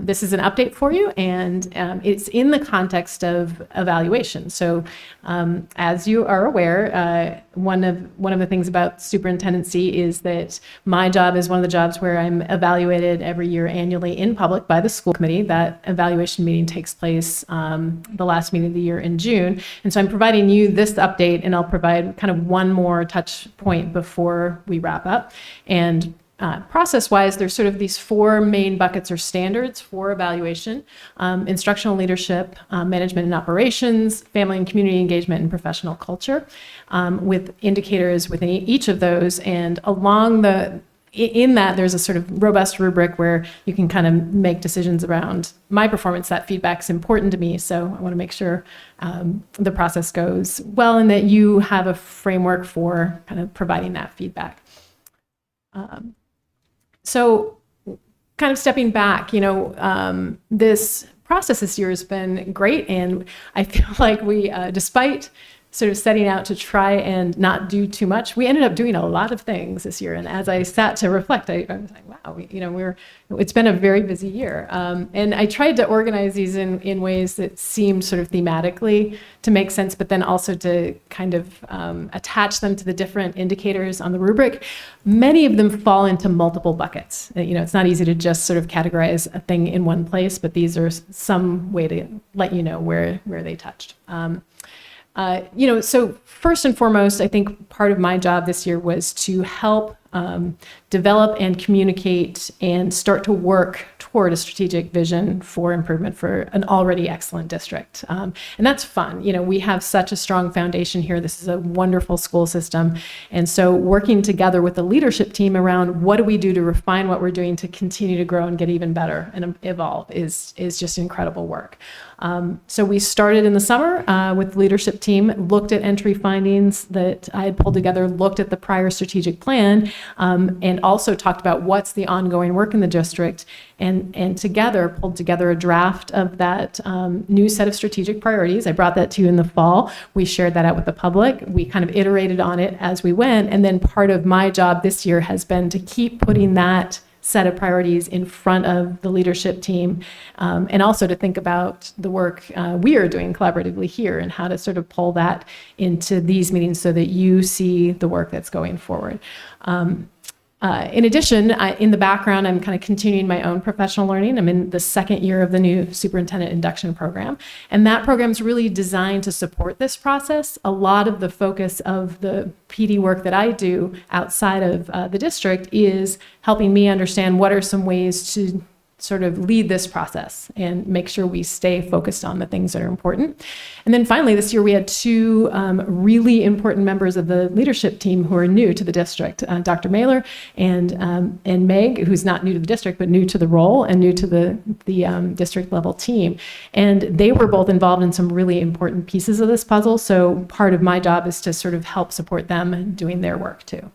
Speaker 3: this is an update for you, and it's in the context of evaluation. So as you are aware, one of the things about superintendency is that my job is one of the jobs where I'm evaluated every year annually in public by the school committee. That evaluation meeting takes place the last meeting of the year in June. And so I'm providing you this update, and I'll provide kind of one more touch point before we wrap up. And process-wise, there's sort of these 4 main buckets or standards for evaluation: instructional leadership, management and operations, family and community engagement, and professional culture, with indicators within each of those. And in that, there's a sort of robust rubric where you can kind of make decisions around my performance. That feedback's important to me, so I want to make sure the process goes well and that you have a framework for kind of providing that feedback. So kind of stepping back, this process this year has been great, and I feel like we, despite sort of setting out to try and not do too much, we ended up doing a lot of things this year. And as I sat to reflect, I was like, wow, it's been a very busy year. And I tried to organize these in ways that seemed sort of thematically to make sense, but then also to kind of attach them to the different indicators on the rubric. Many of them fall into multiple buckets. It's not easy to just sort of categorize a thing in one place, but these are some way to let you know where they touched. So first and foremost, I think part of my job this year was to help develop and communicate and start to work toward a strategic vision for improvement for an already excellent district. And that's fun. We have such a strong foundation here. This is a wonderful school system. And so working together with the leadership team around what do we do to refine what we're doing to continue to grow and get even better and evolve is just incredible work. So we started in the summer with the leadership team, looked at entry findings that I had pulled together, looked at the prior strategic plan, and also talked about what's the ongoing work in the district, and together pulled together a draft of that new set of strategic priorities. I brought that to you in the fall. We shared that out with the public. We kind of iterated on it as we went, and then part of my job this year has been to keep putting that set of priorities in front of the leadership team, and also to think about the work we are doing collaboratively here and how to sort of pull that into these meetings so that you see the work that's going forward. In addition, in the background, I'm kind of continuing my own professional learning. I'm in the second year of the new superintendent induction program, and that program is really designed to support this process. A lot of the focus of the PD work that I do outside of the district is helping me understand what are some ways to sort of lead this process and make sure we stay focused on the things that are important. And then finally, this year we had 2 really important members of the leadership team who are new to the district, Dr. Mailer and Meg, who's not new to the district, but new to the role and new to the district level team. And they were both involved in some really important pieces of this puzzle. So part of my job is to sort of help support them doing their work too.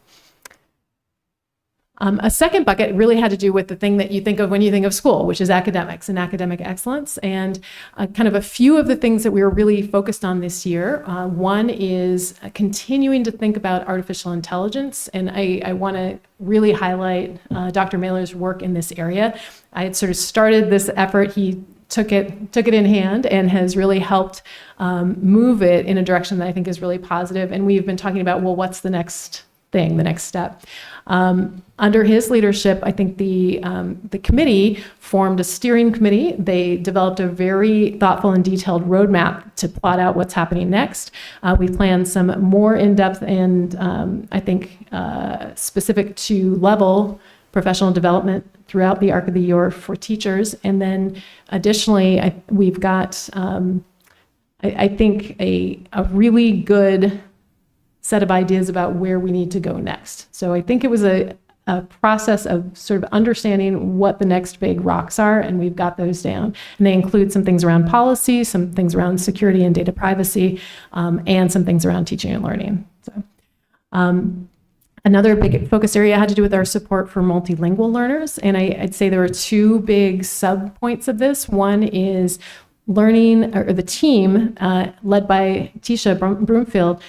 Speaker 3: A second bucket really had to do with the thing that you think of when you think of school, which is academics and academic excellence. And kind of a few of the things that we were really focused on this year. One is continuing to think about artificial intelligence. And I want to really highlight Dr. Mailer's work in this area. I had sort of started this effort. He took it in hand and has really helped move it in a direction that I think is really positive. And we've been talking about, well, what's the next thing, the next step? Under his leadership, I think the committee formed a steering committee. They developed a very thoughtful and detailed roadmap to plot out what's happening next. We planned some more in-depth and I think specific to level professional development throughout the arc of the year for teachers. And then additionally, we've got, I think, a really good set of ideas about where we need to go next. So I think it was a process of sort of understanding what the next big rocks are, and we've got those down. And they include some things around policy, some things around security and data privacy, and some things around teaching and learning. So, another big focus area had to do with our support for multilingual learners, and I'd say there are 2 big sub-points of this. One is learning, or the team led by Tisha Broomfield,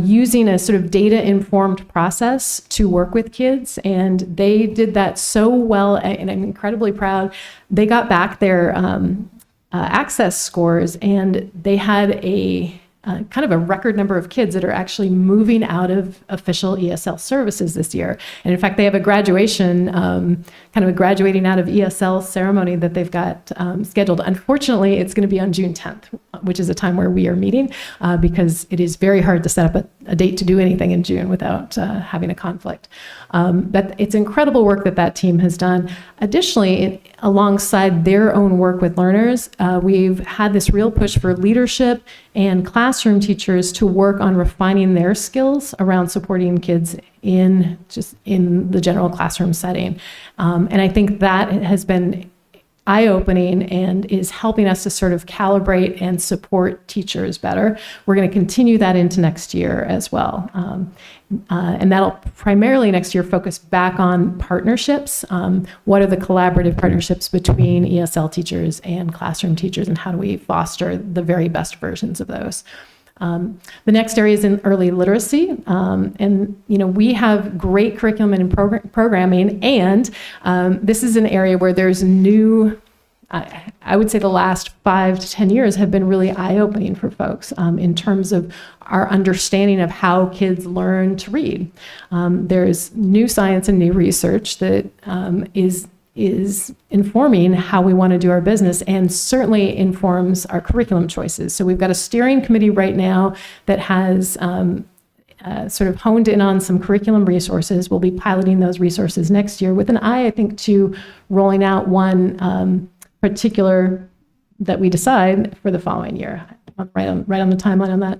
Speaker 3: using a sort of data-informed process to work with kids. And they did that so well, and I'm incredibly proud. They got back their access scores, and they had a kind of a record number of kids that are actually moving out of official ESL services this year. And in fact, they have a graduation, kind of a graduating out of ESL ceremony that they've got scheduled. Unfortunately, it's going to be on June 10th, which is a time where we are meeting because it is very hard to set up a date to do anything in June without having a conflict. But it's incredible work that that team has done. Additionally, alongside their own work with learners, we've had this real push for leadership and classroom teachers to work on refining their skills around supporting kids in the general classroom setting. And I think that has been eye-opening and is helping us to sort of calibrate and support teachers better. We're going to continue that into next year as well. And that'll primarily next year focus back on partnerships. What are the collaborative partnerships between ESL teachers and classroom teachers, and how do we foster the very best versions of those? The next area is in early literacy. And, we have great curriculum and programming, and this is an area where there's new, I would say the last 5 to 10 years have been really eye-opening for folks in terms of our understanding of how kids learn to read. There's new science and new research that is informing how we want to do our business, and certainly informs our curriculum choices. So we've got a steering committee right now that has sort of honed in on some curriculum resources. We'll be piloting those resources next year with an eye, I think, to rolling out one particular that we decide for the following year. I'm right on the timeline on that.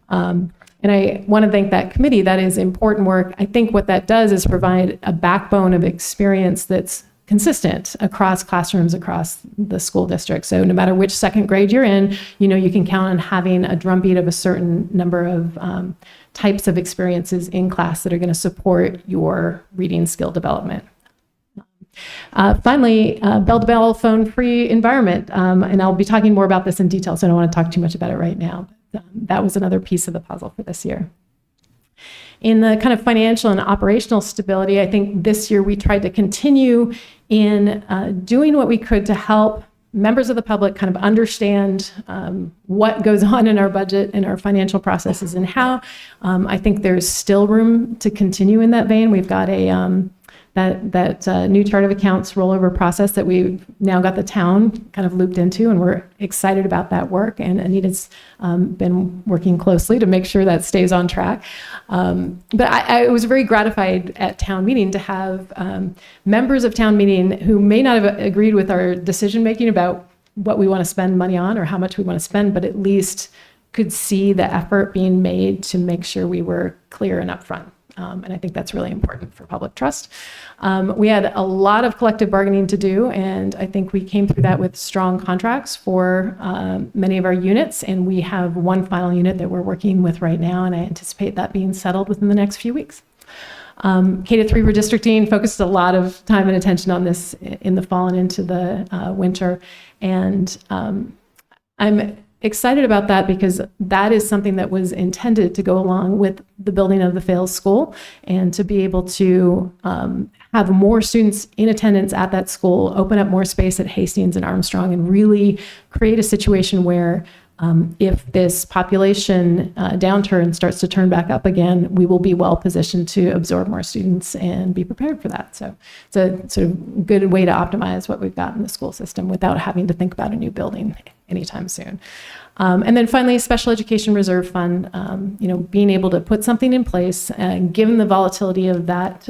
Speaker 3: And I want to thank that committee. That is important work. I think what that does is provide a backbone of experience that's consistent across classrooms, across the school district. So no matter which second grade you're in, you can count on having a drumbeat of a certain number of types of experiences in class that are going to support your reading skill development. Finally, bell-to-bell phone-free environment. And I'll be talking more about this in detail, so I don't want to talk too much about it right now. That was another piece of the puzzle for this year. In the kind of financial and operational stability, I think this year we tried to continue in doing what we could to help members of the public kind of understand what goes on in our budget and our financial processes and how. I think there's still room to continue in that vein. We've got a that new chart of accounts rollover process that we've now got the town kind of looped into, and we're excited about that work. And Anita's been working closely to make sure that stays on track. But I was very gratified at town meeting to have members of town meeting who may not have agreed with our decision making about what we want to spend money on or how much we want to spend, but at least could see the effort being made to make sure we were clear and upfront. And I think that's really important for public trust. We had a lot of collective bargaining to do, and I think we came through that with strong contracts for many of our units, and we have one final unit that we're working with right now, and I anticipate that being settled within the next few weeks. K-3 redistricting focused a lot of time and attention on this in the fall and into the winter, and I'm excited about that because that is something that was intended to go along with the building of the Fales School, and to be able to have more students in attendance at that school, open up more space at Hastings and Armstrong, and really create a situation where if this population downturn starts to turn back up again, we will be well positioned to absorb more students and be prepared for that. So it's a sort of good way to optimize what we've got in the school system without having to think about a new building anytime soon. And then finally, Special Education Reserve Fund, being able to put something in place, given the volatility of that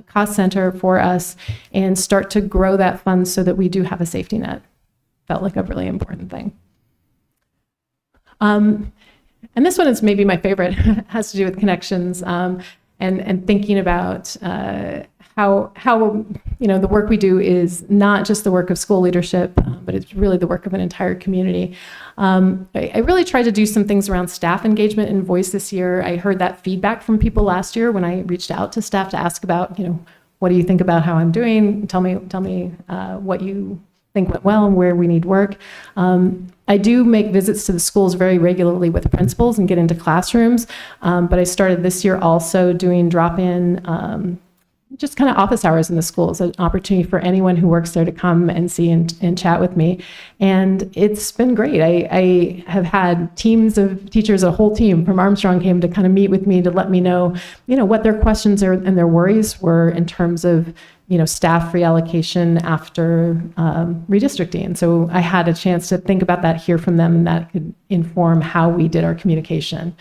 Speaker 3: cost center for us, and start to grow that fund so that we do have a safety net, felt like a really important thing. And this one is maybe my favorite. It has to do with connections and thinking about how the work we do is not just the work of school leadership, but it's really the work of an entire community. I really tried to do some things around staff engagement and voice this year. I heard that feedback from people last year when I reached out to staff to ask about, what do you think about how I'm doing? Tell me what you think went well and where we need work. I do make visits to the schools very regularly with principals and get into classrooms, but I started this year also doing drop-in just kind of office hours in the schools, an opportunity for anyone who works there to come and see and chat with me. And it's been great. I have had teams of teachers, a whole team from Armstrong came to kind of meet with me to let me know, what their questions are and their worries were in terms of, staff reallocation after redistricting. So I had a chance to think about that, hear from them, and that could inform how we did our communication.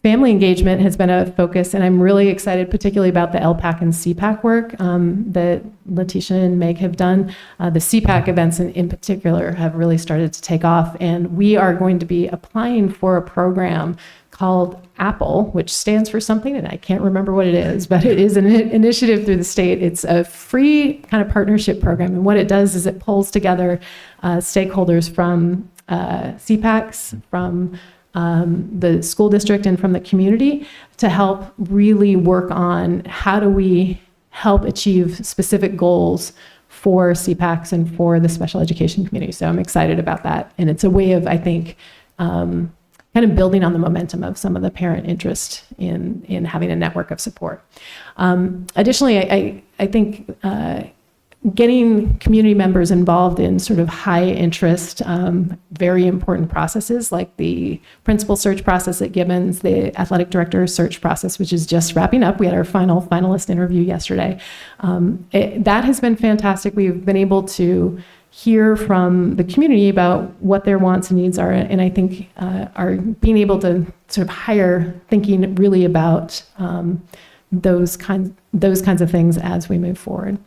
Speaker 3: Family engagement has been a focus, and I'm really excited particularly about the LPAC and CPAC work that Letitia and Meg have done. The CPAC events in particular have really started to take off, and we are going to be applying for a program called APPLE, which stands for something, and I can't remember what it is, but it is an initiative through the state. It's a free kind of partnership program, and what it does is it pulls together stakeholders from CPACs, from the school district and from the community to help really work on how do we help achieve specific goals for CPACs and for the special education community. So I'm excited about that. And it's a way of, I think, kind of building on the momentum of some of the parent interest in having a network of support. Additionally, I think getting community members involved in sort of high interest, very important processes like the principal search process at Gibbons, the athletic director search process, which is just wrapping up. We had our final finalist interview yesterday. That has been fantastic. We've been able to hear from the community about what their wants and needs are, and I think are being able to sort of hire thinking really about those kinds of things as we move forward.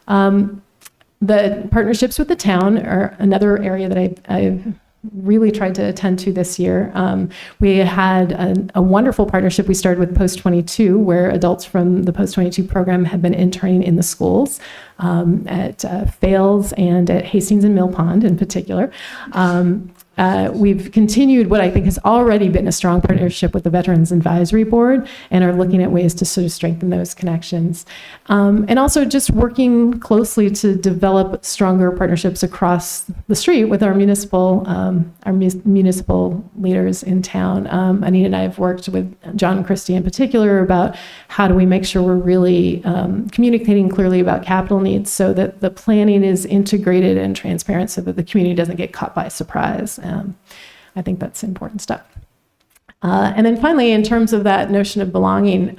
Speaker 3: The partnerships with the town are another area that I've really tried to attend to this year. We had a wonderful partnership we started with Post 22, where adults from the Post 22 program have been interning in the schools at Fales and at Hastings and Mill Pond in particular. We've continued what I think has already been a strong partnership with the Veterans Advisory Board and are looking at ways to sort of strengthen those connections. And also just working closely to develop stronger partnerships across the street with our municipal leaders in town. Anita and I have worked with John and Christie in particular about how do we make sure we're really communicating clearly about capital needs so that the planning is integrated and transparent so that the community doesn't get caught by surprise. I think that's important stuff. And then finally, in terms of that notion of belonging,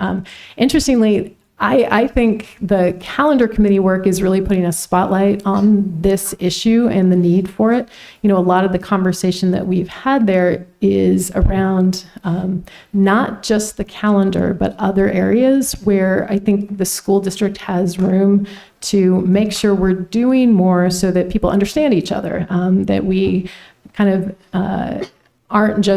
Speaker 3: interestingly, I think the calendar committee work is really putting a spotlight on this issue and the need for it. A lot of the conversation that we've had there is around not just the calendar, but other areas where I think the school district has room to make sure we're doing more so that people understand each other, that we kind of aren't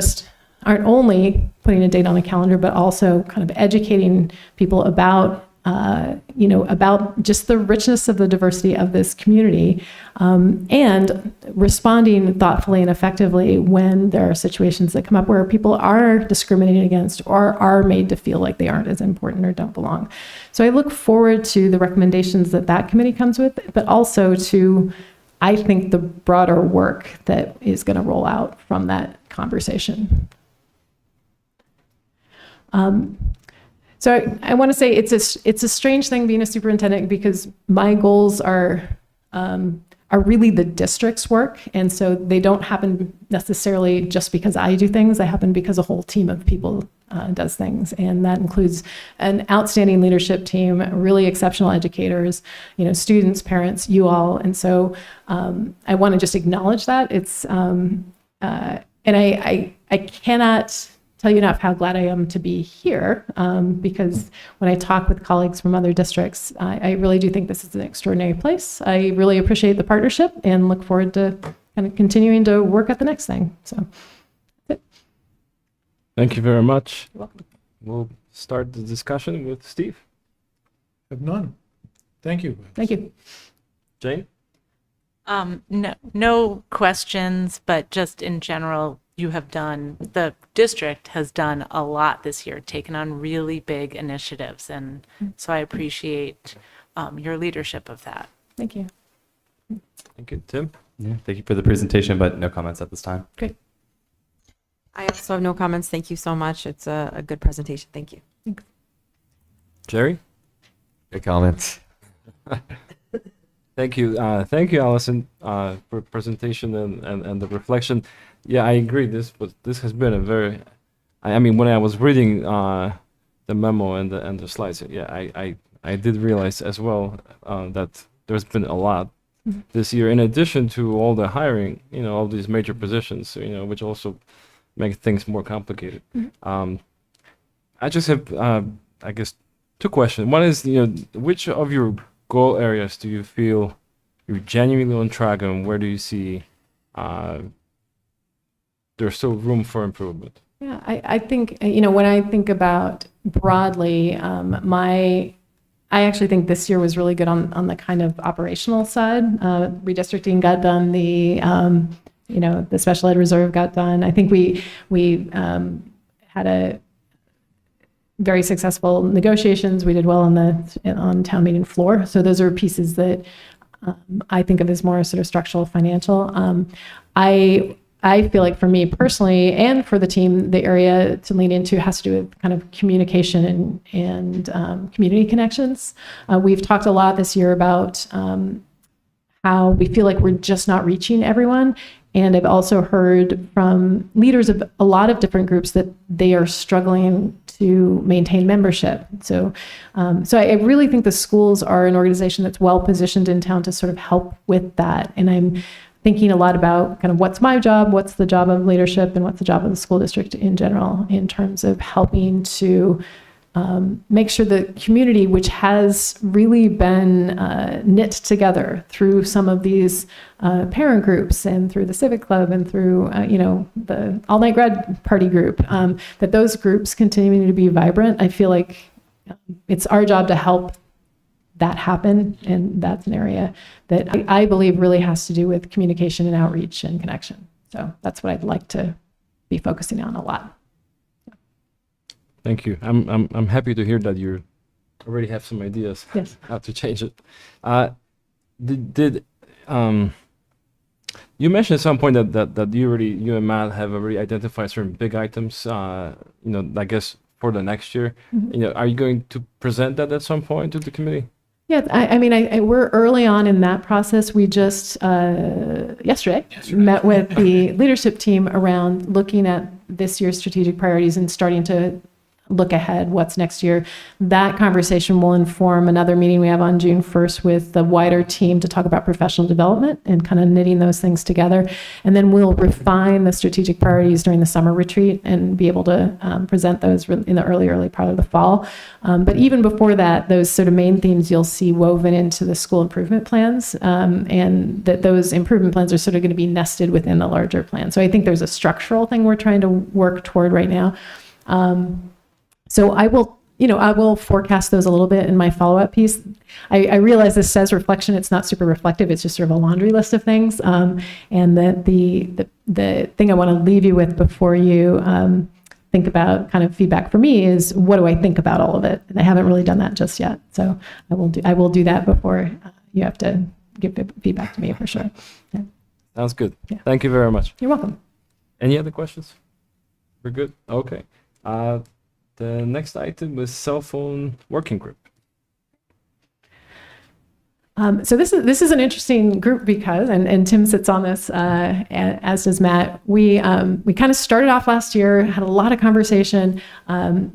Speaker 3: only putting a date on a calendar, but also kind of educating people about about just the richness of the diversity of this community, and responding thoughtfully and effectively when there are situations that come up where people are discriminated against or are made to feel like they aren't as important or don't belong. So I look forward to the recommendations that committee comes with, but also to, I think, the broader work that is going to roll out from that conversation. So I want to say it's a strange thing being a superintendent because my goals are really the district's work, and so they don't happen necessarily just because I do things. They happen because a whole team of people does things, and that includes an outstanding leadership team, really exceptional educators, students, parents, you all, and so I want to just acknowledge that. It's and I cannot tell you enough how glad I am to be here, because when I talk with colleagues from other districts, I really do think this is an extraordinary place. I really appreciate the partnership and look forward to kind of continuing to work at the next thing. So, that's it.
Speaker 2: Thank you very much.
Speaker 3: You're welcome.
Speaker 2: We'll start the discussion with Steve.
Speaker 6: Have none. Thank you.
Speaker 3: Thank you.
Speaker 2: Jane?
Speaker 1: No questions, but just in general, the district has done a lot this year, taken on really big initiatives. And so I appreciate your leadership of that.
Speaker 3: Thank you.
Speaker 2: Thank you. Tim?
Speaker 8: Yeah, thank you for the presentation, but no comments at this time.
Speaker 3: Great.
Speaker 9: I also have no comments. Thank you so much. It's a good presentation. Thank you.
Speaker 2: Jerry?
Speaker 10: Good comments.
Speaker 2: Thank you. Thank you, Allison, for presentation and the reflection. Yeah, I agree. This has been a very, I mean, when I was reading the memo and the slides, yeah, I did realize as well that there's been a lot this year, in addition to all the hiring, all these major positions, which also make things more complicated. I just have, I guess, two questions. One is, which of your goal areas do you feel you're genuinely on track, and where do you see there's still room for improvement?
Speaker 3: Yeah, I think, when I think about broadly, I actually think this year was really good on the kind of operational side. Redistricting got done, the special ed reserve got done. I think we had a very successful negotiations. We did well on town meeting floor. So those are pieces that I think of as more sort of structural, financial. I feel like for me personally and for the team, the area to lean into has to do with kind of communication and community connections. We've talked a lot this year about how we feel like we're just not reaching everyone. And I've also heard from leaders of a lot of different groups that they are struggling to maintain membership. So I really think the schools are an organization that's well positioned in town to sort of help with that. And I'm thinking a lot about kind of what's my job, what's the job of leadership, and what's the job of the school district in general in terms of helping to make sure the community, which has really been knit together through some of these parent groups and through the civic club and through the all-night grad party group, that those groups continue to be vibrant. I feel like it's our job to help that happen, and that's an area that I believe really has to do with communication and outreach and connection. So that's what I'd like to be focusing on a lot.
Speaker 2: Thank you. I'm happy to hear that you already have some ideas
Speaker 3: Yes.
Speaker 2: how to change it. Did you mentioned at some point that you and Matt have already identified certain big items, I guess for the next year. Are you going to present that at some point to the committee?
Speaker 3: Yeah, I mean, we're early on in that process. We just yesterday met with the leadership team around looking at this year's strategic priorities and starting to look ahead, what's next year. That conversation will inform another meeting we have on June 1st with the wider team to talk about professional development and kind of knitting those things together. And then we'll refine the strategic priorities during the summer retreat and be able to present those in the early part of the fall. But even before that, those sort of main themes you'll see woven into the school improvement plans, and that those improvement plans are sort of going to be nested within the larger plan. So I think there's a structural thing we're trying to work toward right now. So I will forecast those a little bit in my follow-up piece. I realize this says reflection. It's not super reflective. It's just sort of a laundry list of things. And that the thing I want to leave you with before you think about kind of feedback for me is, what do I think about all of it? And I haven't really done that just yet. So I will do that before you have to give feedback to me for sure. Yeah.
Speaker 2: Sounds good.
Speaker 3: Yeah.
Speaker 2: Thank you very much.
Speaker 3: You're welcome.
Speaker 2: Any other questions? We're good? Okay. The next item is cell phone working group.
Speaker 3: So this is an interesting group because, and Tim sits on this, as does Matt. We kind of started off last year, had a lot of conversation,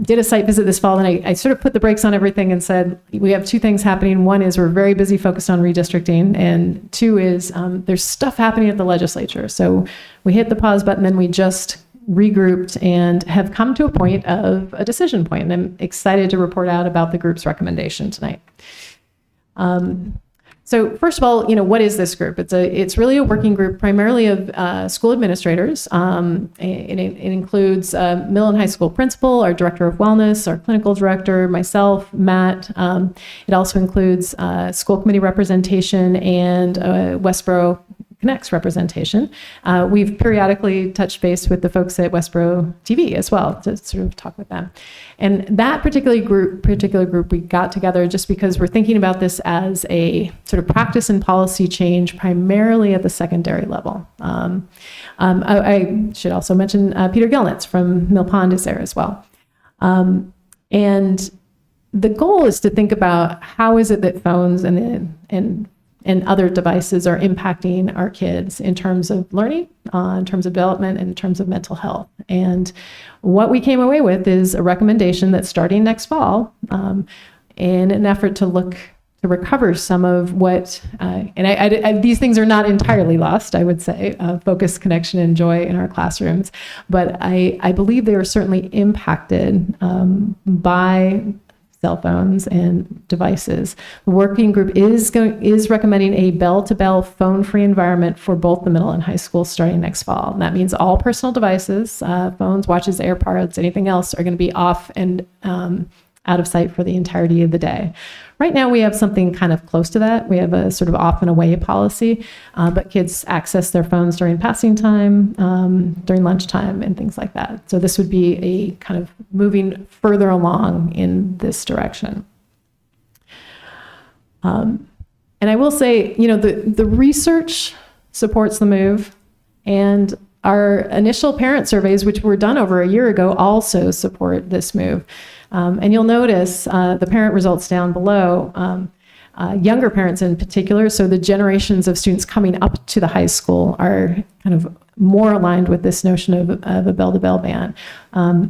Speaker 3: did a site visit this fall, and I sort of put the brakes on everything and said, we have two things happening. One is we're very busy focused on redistricting, and two is there's stuff happening at the legislature. So we hit the pause button, then we just regrouped and have come to a point of a decision point. And I'm excited to report out about the group's recommendation tonight. So first of all, what is this group? It's really a working group primarily of school administrators. It includes middle and high school principal, our director of wellness, our clinical director, myself, Matt. It also includes school committee representation and Westborough Connects representation. We've periodically touched base with the folks at Westborough TV as well to sort of talk with them. And that particular group we got together just because we're thinking about this as a sort of practice and policy change primarily at the secondary level. I should also mention Peter Gilnitz from Mill Pond is there as well. And the goal is to think about how is it that phones and other devices are impacting our kids in terms of learning, in terms of development, and in terms of mental health. And what we came away with is a recommendation that starting next fall, in an effort to recover some of what, these things are not entirely lost, I would say, focus, connection, and joy in our classrooms, but I believe they are certainly impacted by cell phones and devices. The working group is recommending a bell-to-bell phone-free environment for both the middle and high school starting next fall. And that means all personal devices, phones, watches, AirPods, anything else, are going to be off and out of sight for the entirety of the day. Right now, we have something kind of close to that. We have a sort of off and away policy, but kids access their phones during passing time, during lunchtime, and things like that. So this would be a kind of moving further along in this direction. And I will say, the research supports the move, and our initial parent surveys, which were done over a year ago, also support this move. And you'll notice the parent results down below, younger parents in particular, so the generations of students coming up to the high school are kind of more aligned with this notion of a bell-to-bell ban.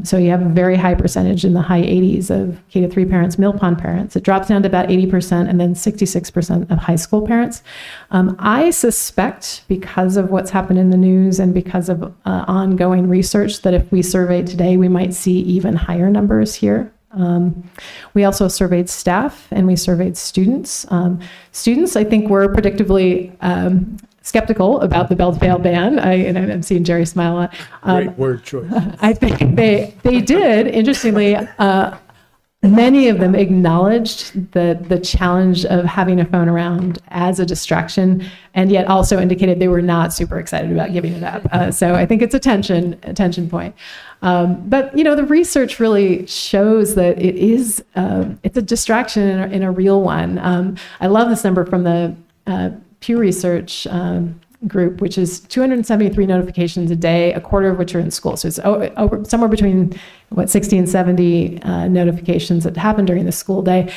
Speaker 3: So you have a very high percentage in the high 80s of K-3 parents, Mill Pond parents. It drops down to about 80% and then 66% of high school parents. I suspect, because of what's happened in the news and because of ongoing research, that if we surveyed today, we might see even higher numbers here. We also surveyed staff and we surveyed students. Students, I think, were predictably skeptical about the bell-to-bell ban. And I'm seeing Jerry smile a lot.
Speaker 6: Great word choice.
Speaker 3: I think they did. Interestingly, many of them acknowledged the challenge of having a phone around as a distraction, and yet also indicated they were not super excited about giving it up. So I think it's a tension point. But the research really shows that it's a distraction in a real one. I love this number from the Pew Research group, which is 273 notifications a day, a quarter of which are in school. So it's over somewhere between 60 and 70 notifications that happen during the school day.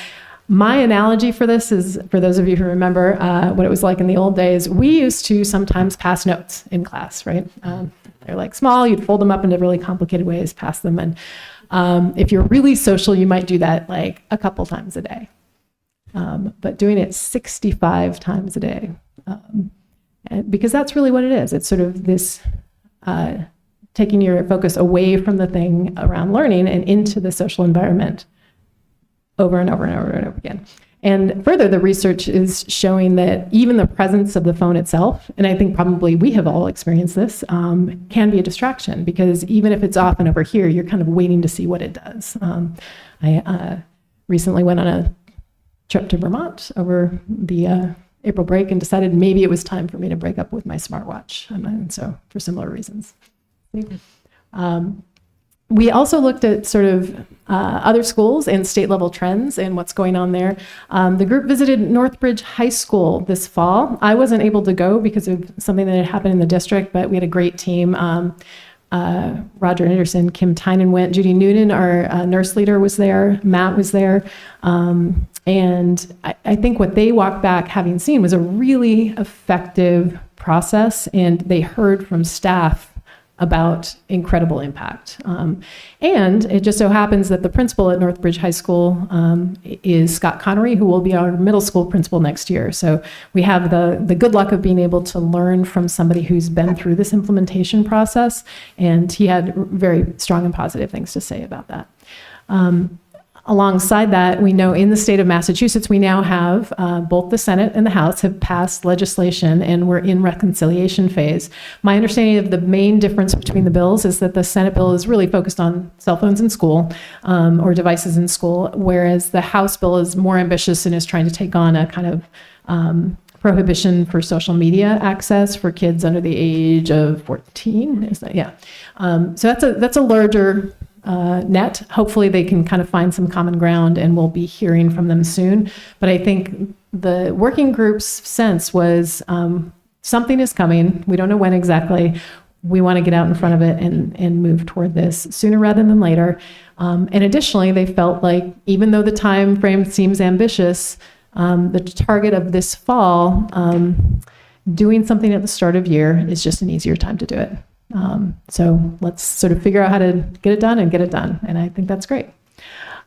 Speaker 3: My analogy for this is, for those of you who remember what it was like in the old days, we used to sometimes pass notes in class, right? They're like small, you'd fold them up into really complicated ways, pass them. And if you're really social, you might do that like a couple times a day. But doing it 65 times a day, because that's really what it is. It's sort of this taking your focus away from the thing around learning and into the social environment over and over and over and over again. And further, the research is showing that even the presence of the phone itself, and I think probably we have all experienced this, can be a distraction, because even if it's off and over here, you're kind of waiting to see what it does. I recently went on a trip to Vermont over the April break and decided maybe it was time for me to break up with my smartwatch. And so for similar reasons. We also looked at sort of other schools and state level trends and what's going on there. The group visited Northbridge High School this fall. I wasn't able to go because of something that had happened in the district, but we had a great team. Roger Anderson, Kim Tynan went, Judy Noonan, our nurse leader, was there, Matt was there. And I think what they walked back having seen was a really effective process, and they heard from staff about incredible impact. And it just so happens that the principal at Northbridge High School is Scott Connery, who will be our middle school principal next year. So we have the good luck of being able to learn from somebody who's been through this implementation process, and he had very strong and positive things to say about that. Alongside that, we know in the state of Massachusetts, we now have both the Senate and the House have passed legislation, and we're in reconciliation phase. My understanding of the main difference between the bills is that the Senate bill is really focused on cell phones in school or devices in school, whereas the House bill is more ambitious and is trying to take on a kind of prohibition for social media access for kids under the age of 14. Is that, yeah. So that's a larger net. Hopefully they can kind of find some common ground, and we'll be hearing from them soon. But I think the working group's sense was something is coming. We don't know when exactly. we want to get out in front of it and move toward this sooner rather than later. And additionally, they felt like even though the time frame seems ambitious, the target of this fall, doing something at the start of year is just an easier time to do it. So let's sort of figure out how to get it done and get it done. And I think that's great.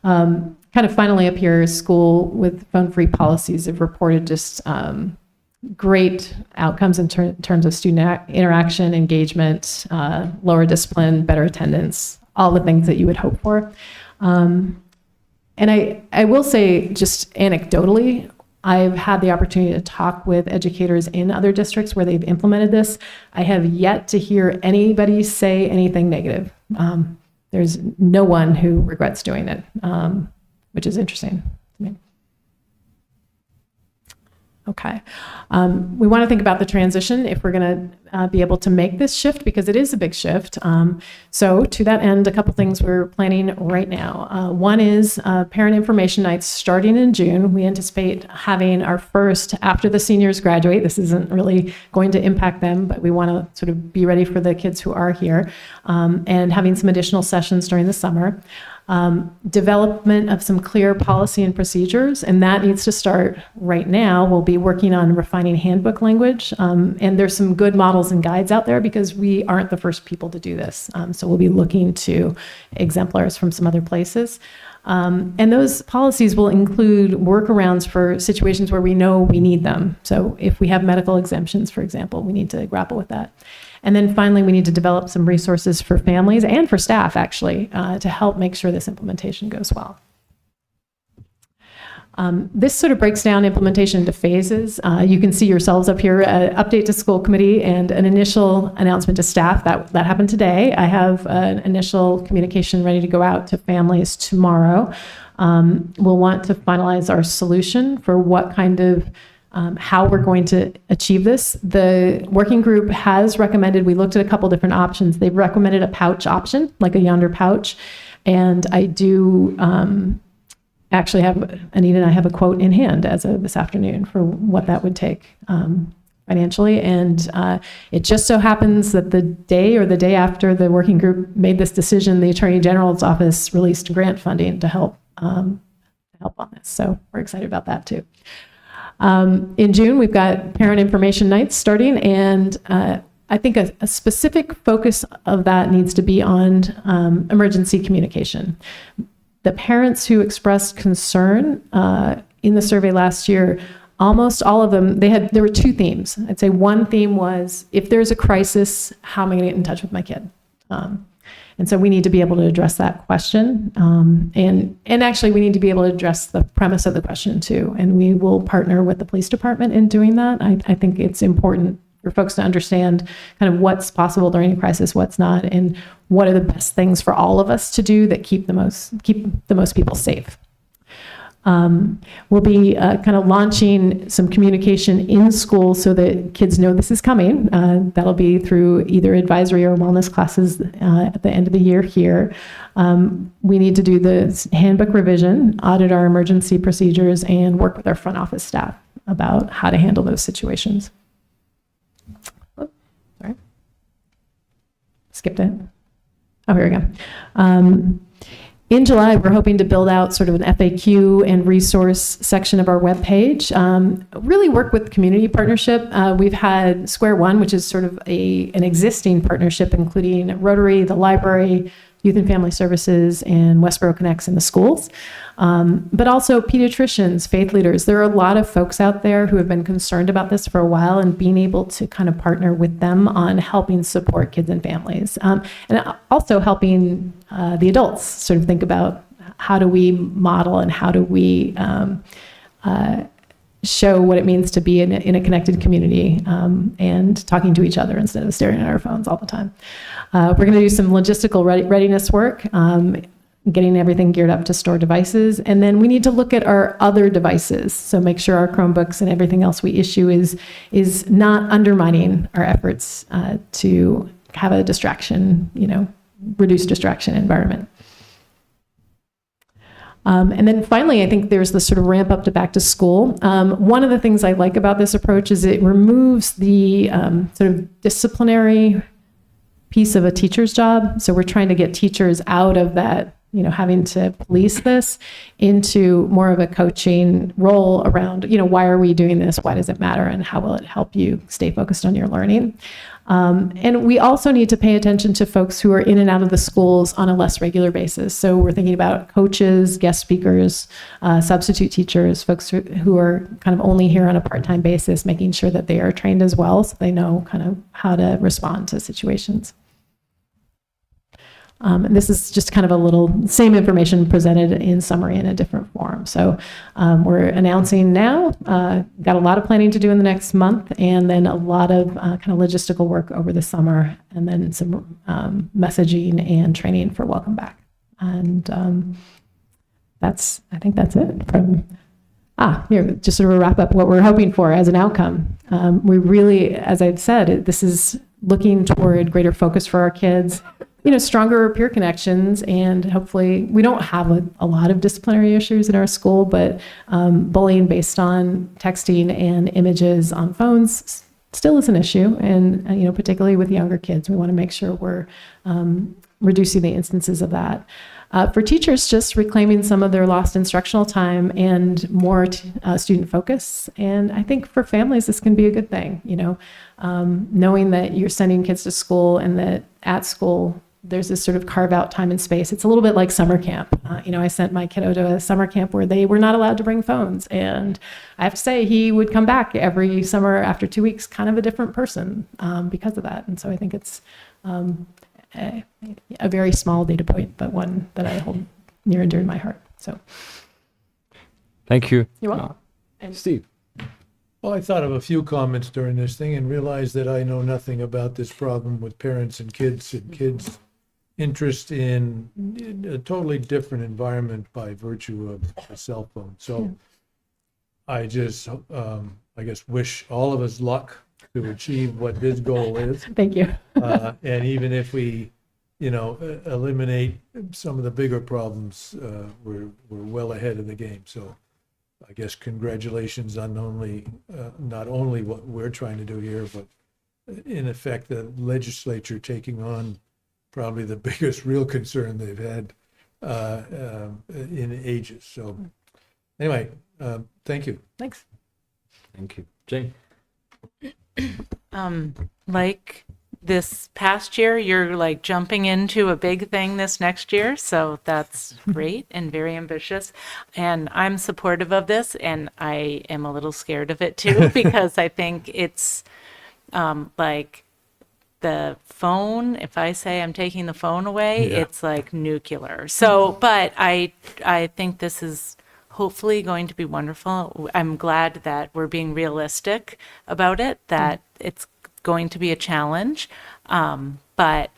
Speaker 3: Kind of finally up here, school with phone-free policies have reported just great outcomes in terms of student interaction, engagement, lower discipline, better attendance, all the things that you would hope for. And I will say, just anecdotally, I've had the opportunity to talk with educators in other districts where they've implemented this. I have yet to hear anybody say anything negative. There's no one who regrets doing it, which is interesting to me. Okay. We want to think about the transition if we're going to be able to make this shift, because it is a big shift. So to that end, a couple things we're planning right now. One is parent information nights starting in June. We anticipate having our first after the seniors graduate. This isn't really going to impact them, but we want to sort of be ready for the kids who are here, and having some additional sessions during the summer. Development of some clear policy and procedures, and that needs to start right now. We'll be working on refining handbook language, and there's some good models and guides out there because we aren't the first people to do this. So we'll be looking to exemplars from some other places. And those policies will include workarounds for situations where we know we need them. So if we have medical exemptions, for example, we need to grapple with that. And then finally, we need to develop some resources for families and for staff, actually, to help make sure this implementation goes well. This sort of breaks down implementation into phases. You can see yourselves up here, update to school committee and an initial announcement to staff. That happened today. I have an initial communication ready to go out to families tomorrow. We'll want to finalize our solution for what kind of how we're going to achieve this. The working group has recommended, we looked at a couple different options. They've recommended a pouch option, like a Yonder pouch. And I do actually have, Anita and I have a quote in hand as of this afternoon for what that would take financially. And it just so happens that the day or the day after the working group made this decision, the Attorney General's office released grant funding to help on this. So we're excited about that too. In June, we've got parent information nights starting, and I think a specific focus of that needs to be on emergency communication. The parents who expressed concern in the survey last year, almost all of them, there were two themes. I'd say one theme was, if there's a crisis, how am I going to get in touch with my kid? And so we need to be able to address that question. And actually, we need to be able to address the premise of the question too. And we will partner with the police department in doing that. I think it's important for folks to understand kind of what's possible during a crisis, what's not, and what are the best things for all of us to do that keep the most people safe. We'll be kind of launching some communication in school so that kids know this is coming. That'll be through either advisory or wellness classes at the end of the year here. We need to do the handbook revision, audit our emergency procedures, and work with our front office staff about how to handle those situations. Oh, sorry. Skipped it. Oh, here we go. In July, we're hoping to build out sort of an FAQ and resource section of our webpage. Really work with community partnership. We've had Square One, which is sort of an existing partnership, including Rotary, the library, Youth and Family Services, and Westborough Connects in the schools. But also pediatricians, faith leaders. There are a lot of folks out there who have been concerned about this for a while, and being able to kind of partner with them on helping support kids and families. And also helping the adults sort of think about how do we model and how do we show what it means to be in a connected community, and talking to each other instead of staring at our phones all the time. We're going to do some logistical readiness work, getting everything geared up to store devices. And then we need to look at our other devices. So make sure our Chromebooks and everything else we issue is not undermining our efforts to have a distraction, reduced distraction environment. And then finally, I think there's the sort of ramp up to back to school. One of the things I like about this approach is it removes the sort of disciplinary piece of a teacher's job. So we're trying to get teachers out of that, having to police this into more of a coaching role around, why are we doing this? Why does it matter? And how will it help you stay focused on your learning? And we also need to pay attention to folks who are in and out of the schools on a less regular basis. So we're thinking about coaches, guest speakers, substitute teachers, folks who are kind of only here on a part-time basis, making sure that they are trained as well so they know kind of how to respond to situations. And this is just kind of a little same information presented in summary in a different form. So we're announcing now, got a lot of planning to do in the next month, and then a lot of kind of logistical work over the summer, and then some messaging and training for welcome back. And I think that's it from, here, just sort of wrap up what we're hoping for as an outcome. We really, as I've said, this is looking toward greater focus for our kids, stronger peer connections, and hopefully we don't have a lot of disciplinary issues in our school, but bullying based on texting and images on phones still is an issue. And, particularly with younger kids, we want to make sure we're reducing the instances of that. For teachers, just reclaiming some of their lost instructional time and more student focus. And I think for families, this can be a good thing, knowing that you're sending kids to school and that at school, there's this sort of carve out time and space. It's a little bit like summer camp. I sent my kiddo to a summer camp where they were not allowed to bring phones. And I have to say, he would come back every summer after 2 weeks, kind of a different person because of that. And so I think it's a very small data point, but one that I hold near and dear to my heart. So
Speaker 2: Thank you.
Speaker 3: you're welcome. And
Speaker 2: Steve.
Speaker 6: Well, I thought of a few comments during this thing and realized that I know nothing about this problem with parents and kids interest in a totally different environment by virtue of a cell phone. So I just, I guess, wish all of us luck to achieve what his goal is.
Speaker 3: thank you.
Speaker 6: And even if we, eliminate some of the bigger problems, we're well ahead of the game. So I guess congratulations on not only what we're trying to do here, but in effect, the legislature taking on probably the biggest real concern they've had in ages. So anyway, thank you.
Speaker 3: Thanks.
Speaker 2: Thank you. Jane.
Speaker 1: Like this past year, you're like jumping into a big thing this next year. So that's great and very ambitious. And I'm supportive of this, and I am a little scared of it too, because I think it's like the phone, if I say I'm taking the phone away, it's like nuclear. So, but I think this is hopefully going to be wonderful. I'm glad that we're being realistic about it, that it's going to be a challenge. But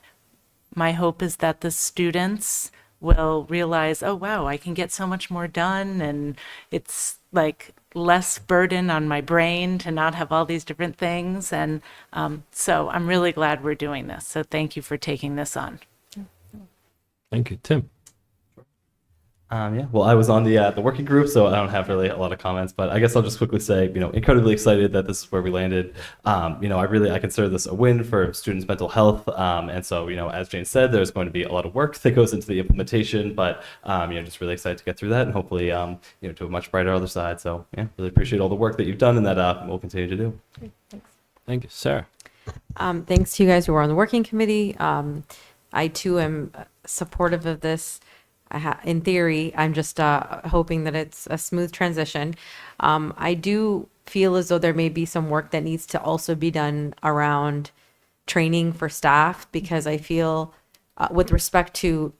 Speaker 1: my hope is that the students will realize, oh, wow, I can get so much more done. And it's like less burden on my brain to not have all these different things. And so I'm really glad we're doing this. So thank you for taking this on.
Speaker 2: Thank you. Tim.
Speaker 8: Well, I was on the working group, so I don't have really a lot of comments, but I guess I'll just quickly say, incredibly excited that this is where we landed. I consider this a win for students' mental health. And so, as Jane said, there's going to be a lot of work that goes into the implementation, but, just really excited to get through that and hopefully, to a much brighter other side. So, really appreciate all the work that you've done and that we'll continue to do.
Speaker 3: Great, thanks.
Speaker 2: Thank you. Sarah.
Speaker 9: Thanks to you guys who are on the working committee. I too am supportive of this. In theory, I'm just hoping that it's a smooth transition. I do feel as though there may be some work that needs to also be done around training for staff, because I feel with respect to,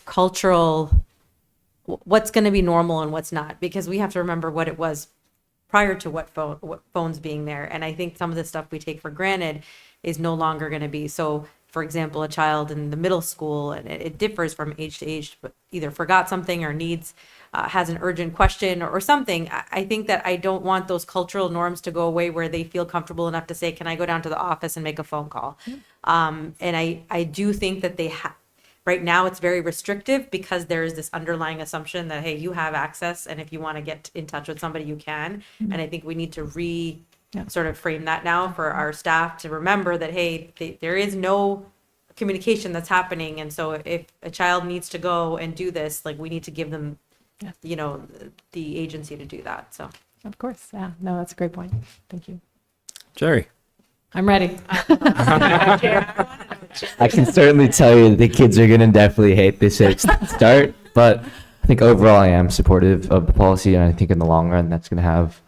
Speaker 9: cultural, what's going to be normal and what's not, because we have to remember what it was prior to what phones being there. And I think some of the stuff we take for granted is no longer going to be. So for example, a child in the middle school, and it differs from age to age, but either forgot something or has an urgent question or something. I think that I don't want those cultural norms to go away where they feel comfortable enough to say, can I go down to the office and make a phone call? And I do think that right now it's very restrictive because there is this underlying assumption that, hey, you have access, and if you want to get in touch with somebody, you can. And I think we need to sort of frame that now for our staff to remember that, hey, there is no communication that's happening. And so if a child needs to go and do this, like we need to give them, you know, the agency to do that. So.
Speaker 3: Of course. Yeah. No, that's a great point. Thank you.
Speaker 2: Jerry.
Speaker 3: I'm ready.
Speaker 10: I can certainly tell you that the kids are going to definitely hate this at start, but I think overall I am supportive of the policy, and I think in the long run that's going to have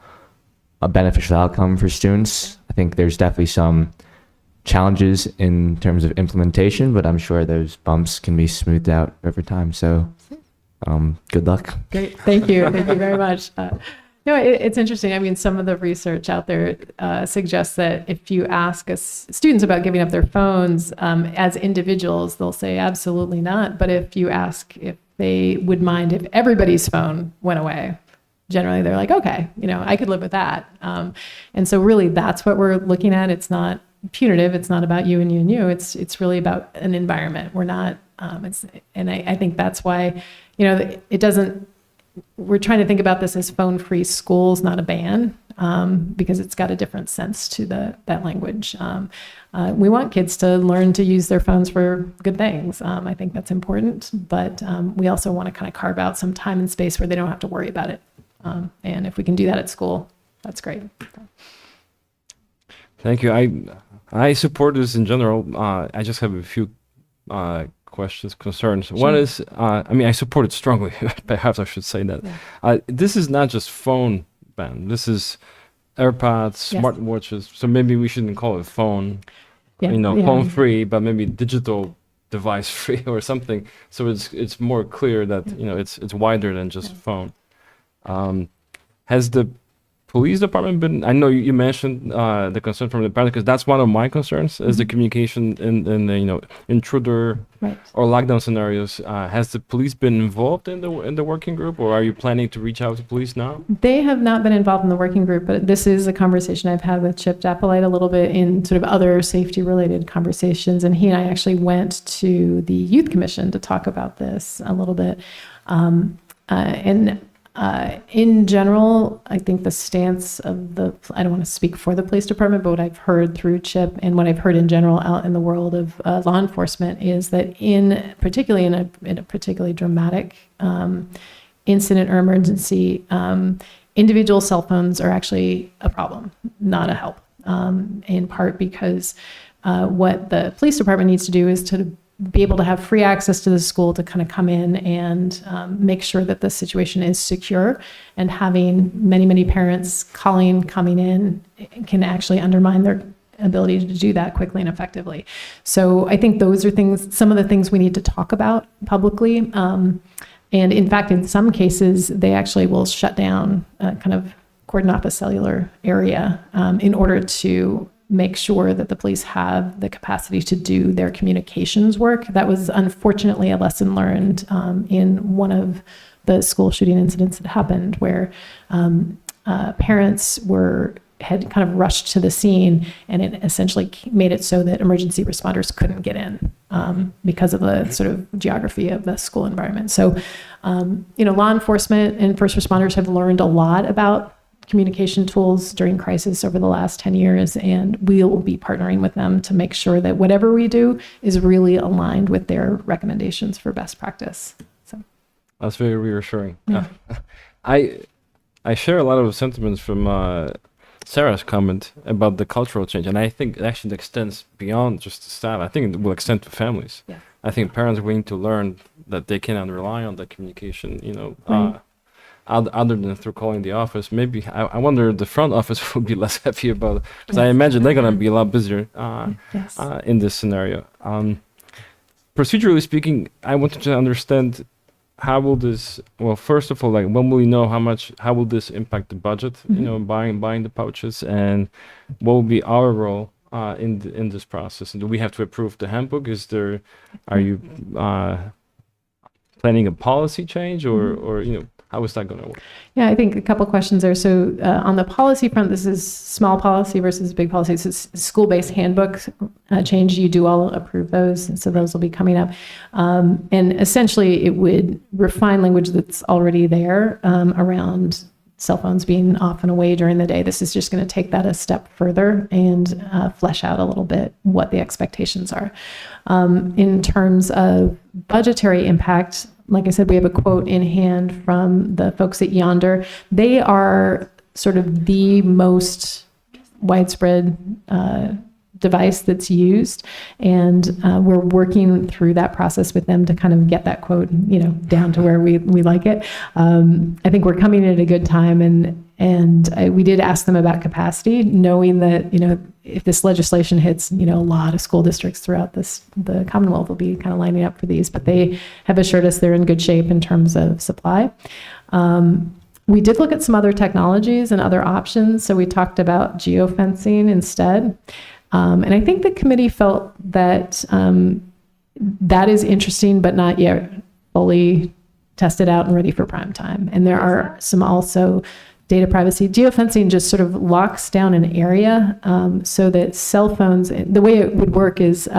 Speaker 10: a beneficial outcome for students. I think there's definitely some challenges in terms of implementation, but I'm sure those bumps can be smoothed out over time. So good luck.
Speaker 3: Great. Thank you. Thank you very much. No, it's interesting. I mean, some of the research out there suggests that if you ask students about giving up their phones as individuals, they'll say absolutely not. But if you ask if they would mind if everybody's phone went away, generally they're like, okay, you know, I could live with that. And so really that's what we're looking at. It's not punitive. It's not about you and you and you. It's really about an environment. We're not, and I think that's why, you know, it doesn't, we're trying to think about this as phone-free schools, not a ban, because it's got a different sense to that language. We want kids to learn to use their phones for good things. I think that's important, but we also want to kind of carve out some time and space where they don't have to worry about it. And if we can do that at school, that's great.
Speaker 2: Thank you. I support this in general. I just have a few questions, concerns. One is, I mean, I support it strongly. Perhaps I should say that. Yeah. This is not just phone ban. This is AirPods, smartwatches. So maybe we shouldn't call it phone, phone free, but maybe digital device free or something. So it's more clear that it's wider than just phone. Has the police department been? I know you mentioned the concern from the parents, because that's one of my concerns is the communication in the intruder or lockdown scenarios. Has the police been involved in the working group, or are you planning to reach out to police now?
Speaker 3: They have not been involved in the working group, but this is a conversation I've had with Chip Dappolite a little bit in sort of other safety related conversations, and he and I actually went to the youth commission to talk about this a little bit, in general, I think the stance of I don't want to speak for the police department, but what I've heard through Chip and what I've heard in general out in the world of law enforcement is that particularly in a particularly dramatic incident or emergency, individual cell phones are actually a problem, not a help, in part because what the police department needs to do is to be able to have free access to the school to kind of come in and make sure that the situation is secure, and having many parents coming in can actually undermine their ability to do that quickly and effectively. So I think those are some of the things we need to talk about publicly. And in fact, in some cases, they actually will shut down kind of cordon off a cellular area in order to make sure that the police have the capacity to do their communications work. That was unfortunately a lesson learned in one of the school shooting incidents that happened, where parents had kind of rushed to the scene, and it essentially made it so that emergency responders couldn't get in because of the sort of geography of the school environment. So, law enforcement and first responders have learned a lot about communication tools during crisis over the last 10 years, and we will be partnering with them to make sure that whatever we do is really aligned with their recommendations for best practice. So
Speaker 2: that's very reassuring. Yeah. I share a lot of sentiments from Sarah's comment about the cultural change, and I think it actually extends beyond just the staff. I think it will extend to families. Yeah. I think parents are going to learn that they cannot rely on that communication, other than through calling the office. Maybe I wonder if the front office will be less happy about it, because I imagine they're going to be a lot busier in this scenario. Procedurally speaking, I wanted to understand how will this, well, first of all, like when will we know how will this impact the budget, buying the pouches, and what will be our role in this process? And do we have to approve the handbook? Are you planning a policy change, or how is that going to work?
Speaker 3: Yeah, I think a couple questions there. So on the policy front, this is small policy versus big policy. It's a school-based handbook change. You do all approve those, and so those will be coming up. And essentially, it would refine language that's already there around cell phones being off and away during the day. This is just going to take that a step further and flesh out a little bit what the expectations are. In terms of budgetary impact, like I said, we have a quote in hand from the folks at Yonder. They are sort of the most widespread device that's used, and we're working through that process with them to kind of get that quote, down to where we like it. I think we're coming in at a good time, and we did ask them about capacity, knowing that if this legislation hits, a lot of school districts throughout the Commonwealth will be kind of lining up for these, but they have assured us they're in good shape in terms of supply. We did look at some other technologies and other options, so we talked about geofencing instead. And I think the committee felt that that is interesting, but not yet fully tested out and ready for prime time. And there are some also data privacy. Geofencing just sort of locks down an area so that cell phones, the way it would work is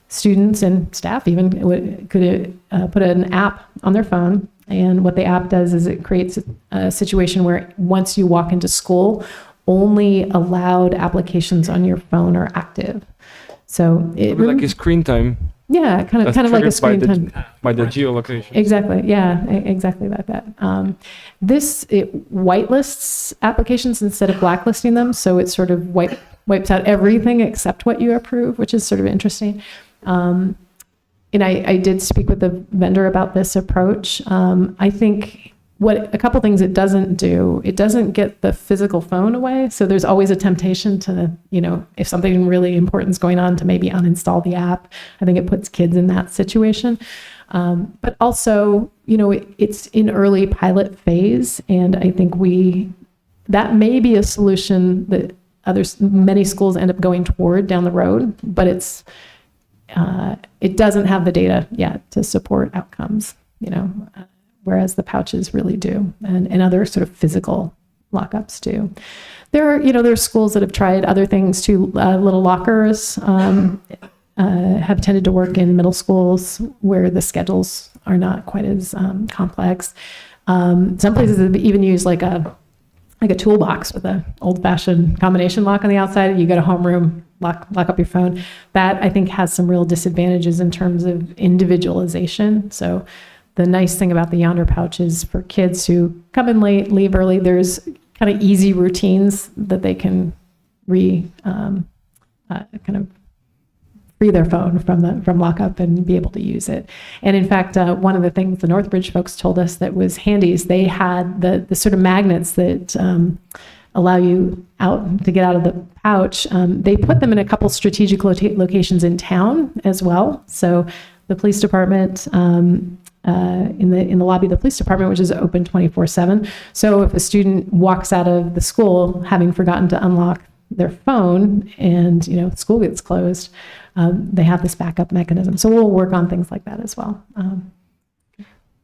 Speaker 3: students and staff even could put an app on their phone. And what the app does is it creates a situation where once you walk into school, only allowed applications on your phone are active. So it
Speaker 2: like a screen time.
Speaker 3: Yeah, kind of like a screen time.
Speaker 2: By the geolocation.
Speaker 3: Exactly. Yeah, exactly like that. It whitelists applications instead of blacklisting them, so it sort of wipes out everything except what you approve, which is sort of interesting. And I did speak with the vendor about this approach. I think a couple things it doesn't do, it doesn't get the physical phone away. So there's always a temptation to, if something really important is going on, to maybe uninstall the app. I think it puts kids in that situation. But also, it's in early pilot phase. And I think that may be a solution that many schools end up going toward down the road, but it doesn't have the data yet to support outcomes, whereas the pouches really do, and other sort of physical lockups do. There are schools that have tried other things too. Little lockers have tended to work in middle schools where the schedules are not quite as complex. Some places have even used like a toolbox with an old-fashioned combination lock on the outside. You go to homeroom, lock up your phone. That I think has some real disadvantages in terms of individualization. So the nice thing about the Yonder pouch is for kids who come in late, leave early, there's kind of easy routines that they can kind of free their phone from lockup and be able to use it. And in fact, one of the things the Northbridge folks told us that was handy is they had the sort of magnets that allow you to get out of the pouch. They put them in a couple strategic locations in town as well. So the police department, in the lobby of the police department, which is open 24/7. So if a student walks out of the school having forgotten to unlock their phone and school gets closed, they have this backup mechanism. So we'll work on things like that as well.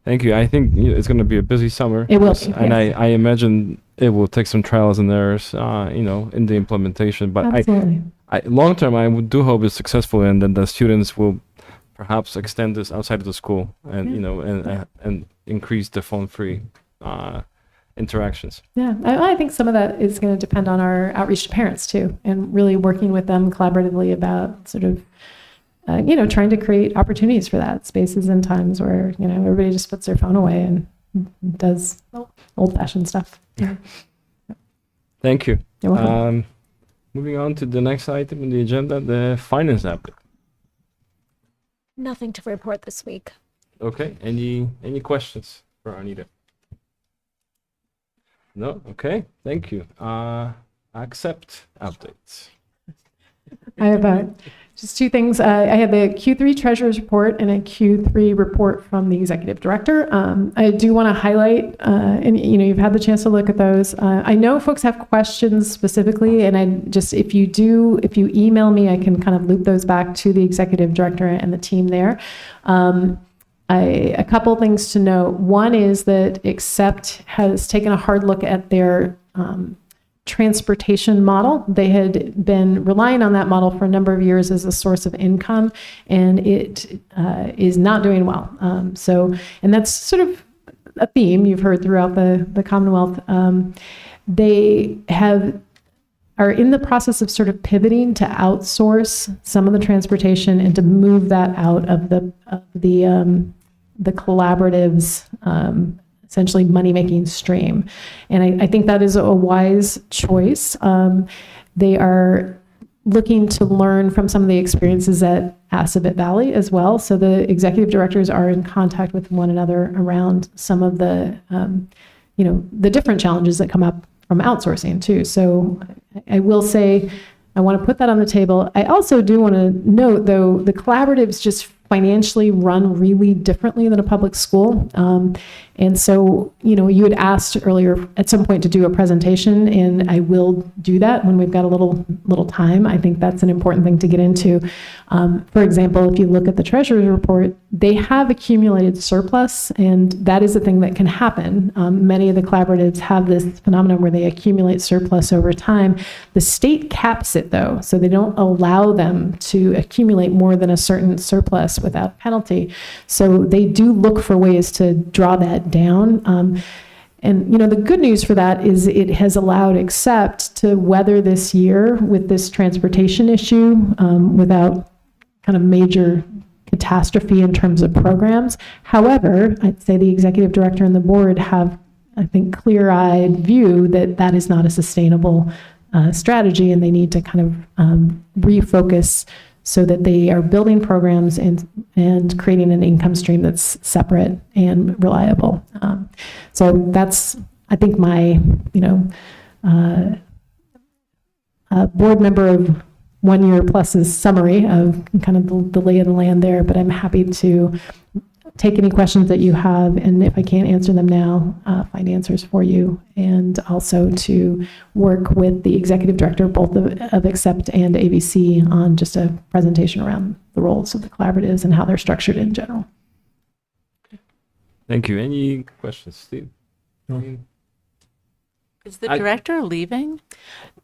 Speaker 2: Thank you. I think it's going to be a busy summer.
Speaker 3: It will be,
Speaker 2: and
Speaker 3: yes.
Speaker 2: I imagine it will take some trials and errors, in the implementation. But
Speaker 3: Absolutely.
Speaker 2: long term, I do hope it's successful, and that the students will perhaps extend this outside of the school, and and increase the phone-free interactions.
Speaker 3: Yeah, I think some of that is going to depend on our outreach to parents too, and really working with them collaboratively about sort of, trying to create opportunities for that, spaces and times where, everybody just puts their phone away and does old-fashioned stuff. Yeah.
Speaker 2: Thank you.
Speaker 3: You're welcome.
Speaker 2: Moving on to the next item on the agenda, the finance update.
Speaker 4: Nothing to report this week.
Speaker 2: Okay, any questions for Anita? No? Okay, thank you. Accept updates.
Speaker 3: I have just two things. I have the Q3 Treasurer's Report and a Q3 report from the Executive Director. I do want to highlight, and you've had the chance to look at those. I know folks have questions specifically, and if you email me, I can kind of loop those back to the Executive Director and the team there. A couple things to note. One is that Accept has taken a hard look at their transportation model. They had been relying on that model for a number of years as a source of income, and it is not doing well. And that's sort of a theme you've heard throughout the Commonwealth. They are in the process of sort of pivoting to outsource some of the transportation and to move that out of the collaboratives, essentially money-making stream. And I think that is a wise choice. They are looking to learn from some of the experiences at Assabet Valley as well. So the executive directors are in contact with one another around some of the, the different challenges that come up from outsourcing too. So I will say, I want to put that on the table. I also do want to note, though, the collaboratives just financially run really differently than a public school. And so, you had asked earlier at some point to do a presentation, and I will do that when we've got a little time. I think that's an important thing to get into. For example, if you look at the treasurer's report, they have accumulated surplus, and that is a thing that can happen. Many of the collaboratives have this phenomenon where they accumulate surplus over time. The state caps it, though, so they don't allow them to accumulate more than a certain surplus without penalty. So they do look for ways to draw that down. And the good news for that is it has allowed Accept to weather this year with this transportation issue without kind of major catastrophe in terms of programs. However, I'd say the executive director and the board have, I think, clear-eyed view that that is not a sustainable strategy, and they need to kind of refocus so that they are building programs and creating an income stream that's separate and reliable. So that's, I think, my, board member of 1 year plus's summary of kind of the lay of the land there, but I'm happy to take any questions that you have, and if I can't answer them now, find answers for you, and also to work with the executive director, both of Accept and AVC, on just a presentation around the roles of the collaboratives and how they're structured in general.
Speaker 2: Thank you. Any questions, Steve?
Speaker 6: No.
Speaker 1: Is the director leaving?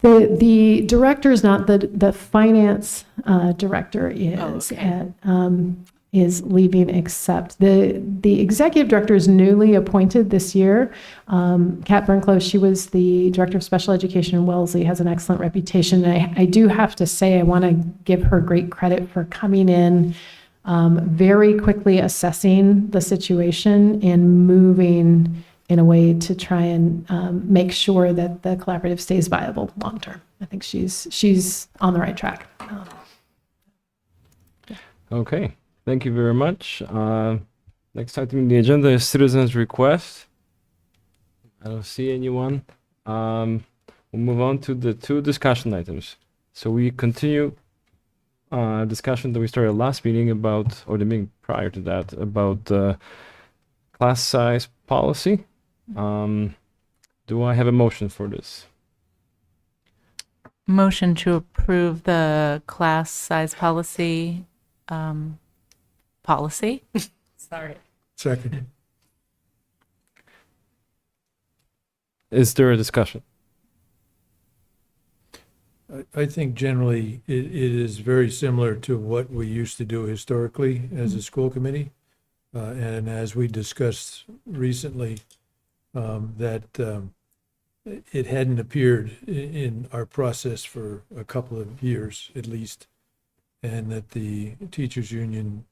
Speaker 3: The director is not, the finance director is.
Speaker 1: okay.
Speaker 3: Is leaving Accept. The executive director is newly appointed this year. Kat Bernclose, she was the director of special education in Wellesley, has an excellent reputation. And I do have to say, I want to give her great credit for coming in, very quickly assessing the situation and moving in a way to try and make sure that the collaborative stays viable long term. I think she's on the right track.
Speaker 2: Okay. Thank you very much. Next item on the agenda is citizens' request. I don't see anyone. We'll move on to the two discussion items. So we continue discussion that we started last meeting about, or the meeting prior to that, about class size policy. Do I have a motion for this?
Speaker 1: Motion to approve the class size policy. Sorry.
Speaker 6: Second.
Speaker 2: Is there a discussion?
Speaker 6: I think generally it is very similar to what we used to do historically as a school committee. And as we discussed recently, that it hadn't appeared in our process for a couple of years at least, and that the teachers union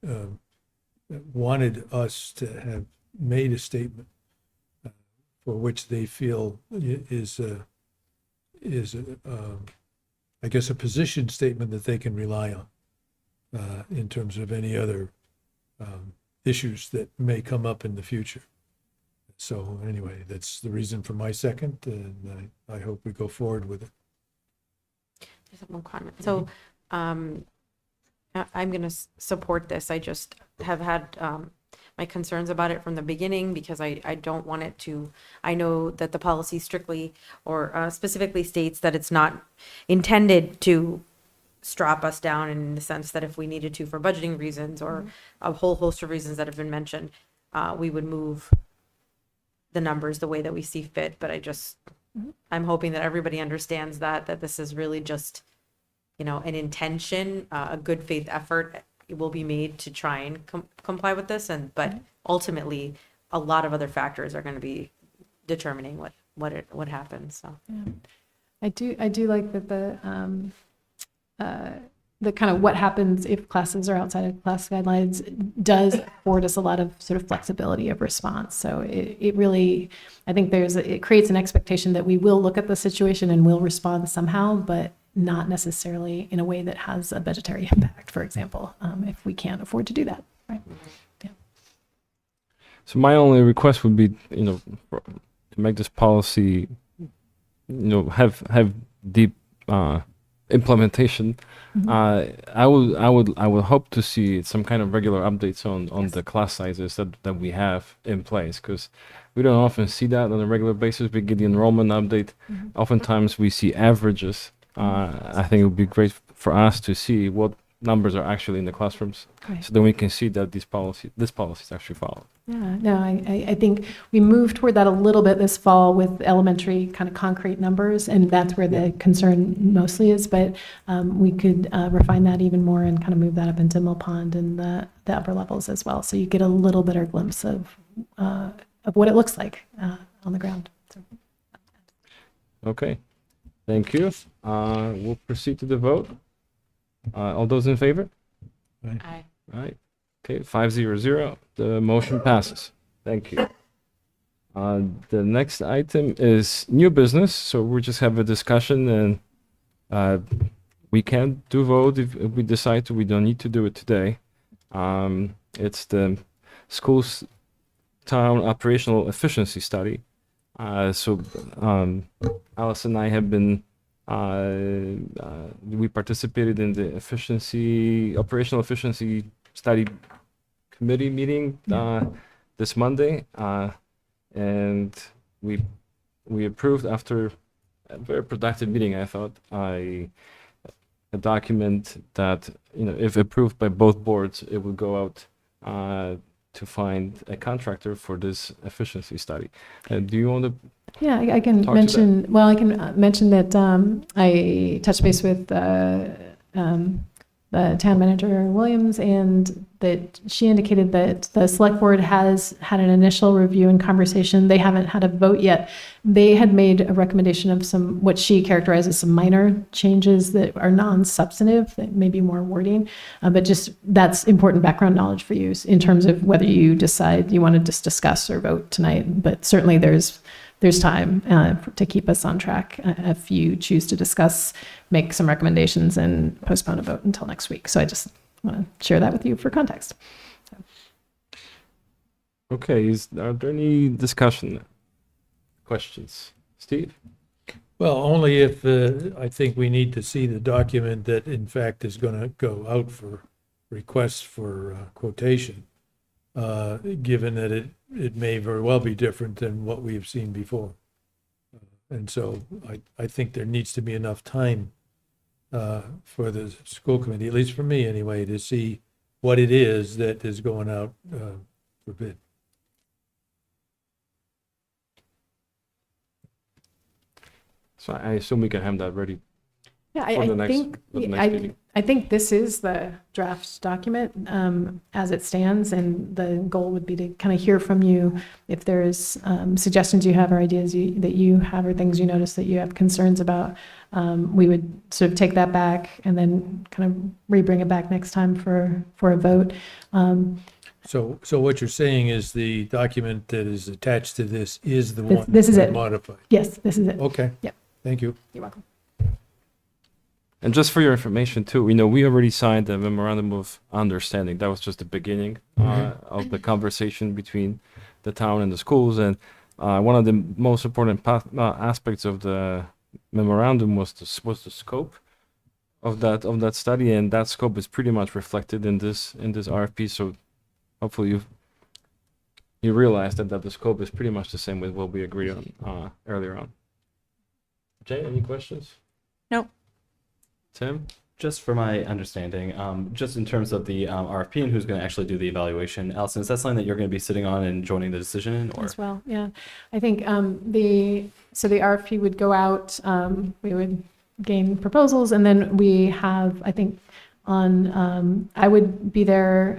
Speaker 6: wanted us to have made a statement for which they feel is I guess a position statement that they can rely on in terms of any other issues that may come up in the future. So anyway, that's the reason for my second, and I hope we go forward with it.
Speaker 9: Just one comment. So, I'm going to support this. I just have had my concerns about it from the beginning because I don't want it to, I know that the policy strictly or specifically states that it's not intended to strap us down in the sense that if we needed to for budgeting reasons or a whole host of reasons that have been mentioned, we would move the numbers the way that we see fit. But I'm hoping that everybody understands that this is really just, an intention, a good faith effort will be made to try and comply with this. But ultimately, a lot of other factors are going to be determining what happens. So
Speaker 3: I do like that the kind of what happens if classes are outside of class guidelines does afford us a lot of sort of flexibility of response. So it really, I think it creates an expectation that we will look at the situation and will respond somehow, but not necessarily in a way that has a budgetary impact, for example, if we can't afford to do that, right? Yeah.
Speaker 2: So my only request would be, to make this policy, have deep implementation. I would hope to see some kind of regular updates on the class sizes that we have in place, because we don't often see that on a regular basis. We get the enrollment update. Oftentimes we see averages. I think it would be great for us to see what numbers are actually in the classrooms,
Speaker 3: Right.
Speaker 2: so then we can see that this policy is actually followed.
Speaker 3: Yeah, no, I think we moved toward that a little bit this fall with elementary kind of concrete numbers, and that's where the concern mostly is, but we could refine that even more and kind of move that up into Mill Pond and the upper levels as well. So you get a little better glimpse of what it looks like on the ground. So.
Speaker 2: Okay, thank you. We'll proceed to the vote. All those in favor?
Speaker 1: Aye.
Speaker 2: Right. Okay, 5-0. The motion passes. Thank you. The next item is new business. So we just have a discussion, and we can do vote if we decide to. We don't need to do it today. It's the school's town operational efficiency study. So Alice and I have been. We participated in the operational efficiency study committee meeting this Monday, and we approved, after a very productive meeting, I thought, a document that, if approved by both boards, it would go out to find a contractor for this efficiency study. Do you want to?
Speaker 3: Yeah, I can
Speaker 2: Talk to
Speaker 3: mention. Well, I can mention that I touched base with the town manager Williams, and that she indicated that the select board has had an initial review and conversation. They haven't had a vote yet. They had made a recommendation of some, what she characterizes some minor changes that are non-substantive, that may be more wording, but just that's important background knowledge for you in terms of whether you decide you want to just discuss or vote tonight. But certainly there's time to keep us on track if you choose to discuss, make some recommendations, and postpone a vote until next week. So I just want to share that with you for context.
Speaker 2: Okay, are there any discussion questions? Steve?
Speaker 6: Well, only if I think we need to see the document that in fact is going to go out for requests for quotation, given that it may very well be different than what we have seen before. And so I think there needs to be enough time for the school committee, at least for me anyway, to see what it is that is going out for bid.
Speaker 2: So I assume we can have that ready
Speaker 3: Yeah,
Speaker 2: for the next meeting.
Speaker 3: I think this is the draft document as it stands, and the goal would be to kind of hear from you if there's suggestions you have or ideas that you have or things you notice that you have concerns about. We would sort of take that back and then kind of re-bring it back next time for a vote.
Speaker 6: So what you're saying is the document that is attached to this is the one
Speaker 3: This is
Speaker 6: that's
Speaker 3: it.
Speaker 6: modified?
Speaker 3: Yes, this is it.
Speaker 6: Okay.
Speaker 3: Yep.
Speaker 6: Thank you.
Speaker 3: You're welcome.
Speaker 2: And just for your information too, we already signed the memorandum of understanding. That was just the beginning of the conversation between the town and the schools. And one of the most important aspects of the memorandum was the scope of that study, and that scope is pretty much reflected in this RFP. So hopefully you realize that the scope is pretty much the same with what we agreed on earlier on. Jay, any questions?
Speaker 1: Nope.
Speaker 2: Tim?
Speaker 8: Just for my understanding, just in terms of the RFP and who's going to actually do the evaluation, Allison, is that something that you're going to be sitting on and joining the decision in, or?
Speaker 3: As well, yeah. I think the RFP would go out, we would gain proposals, and then we have, I think, I would be there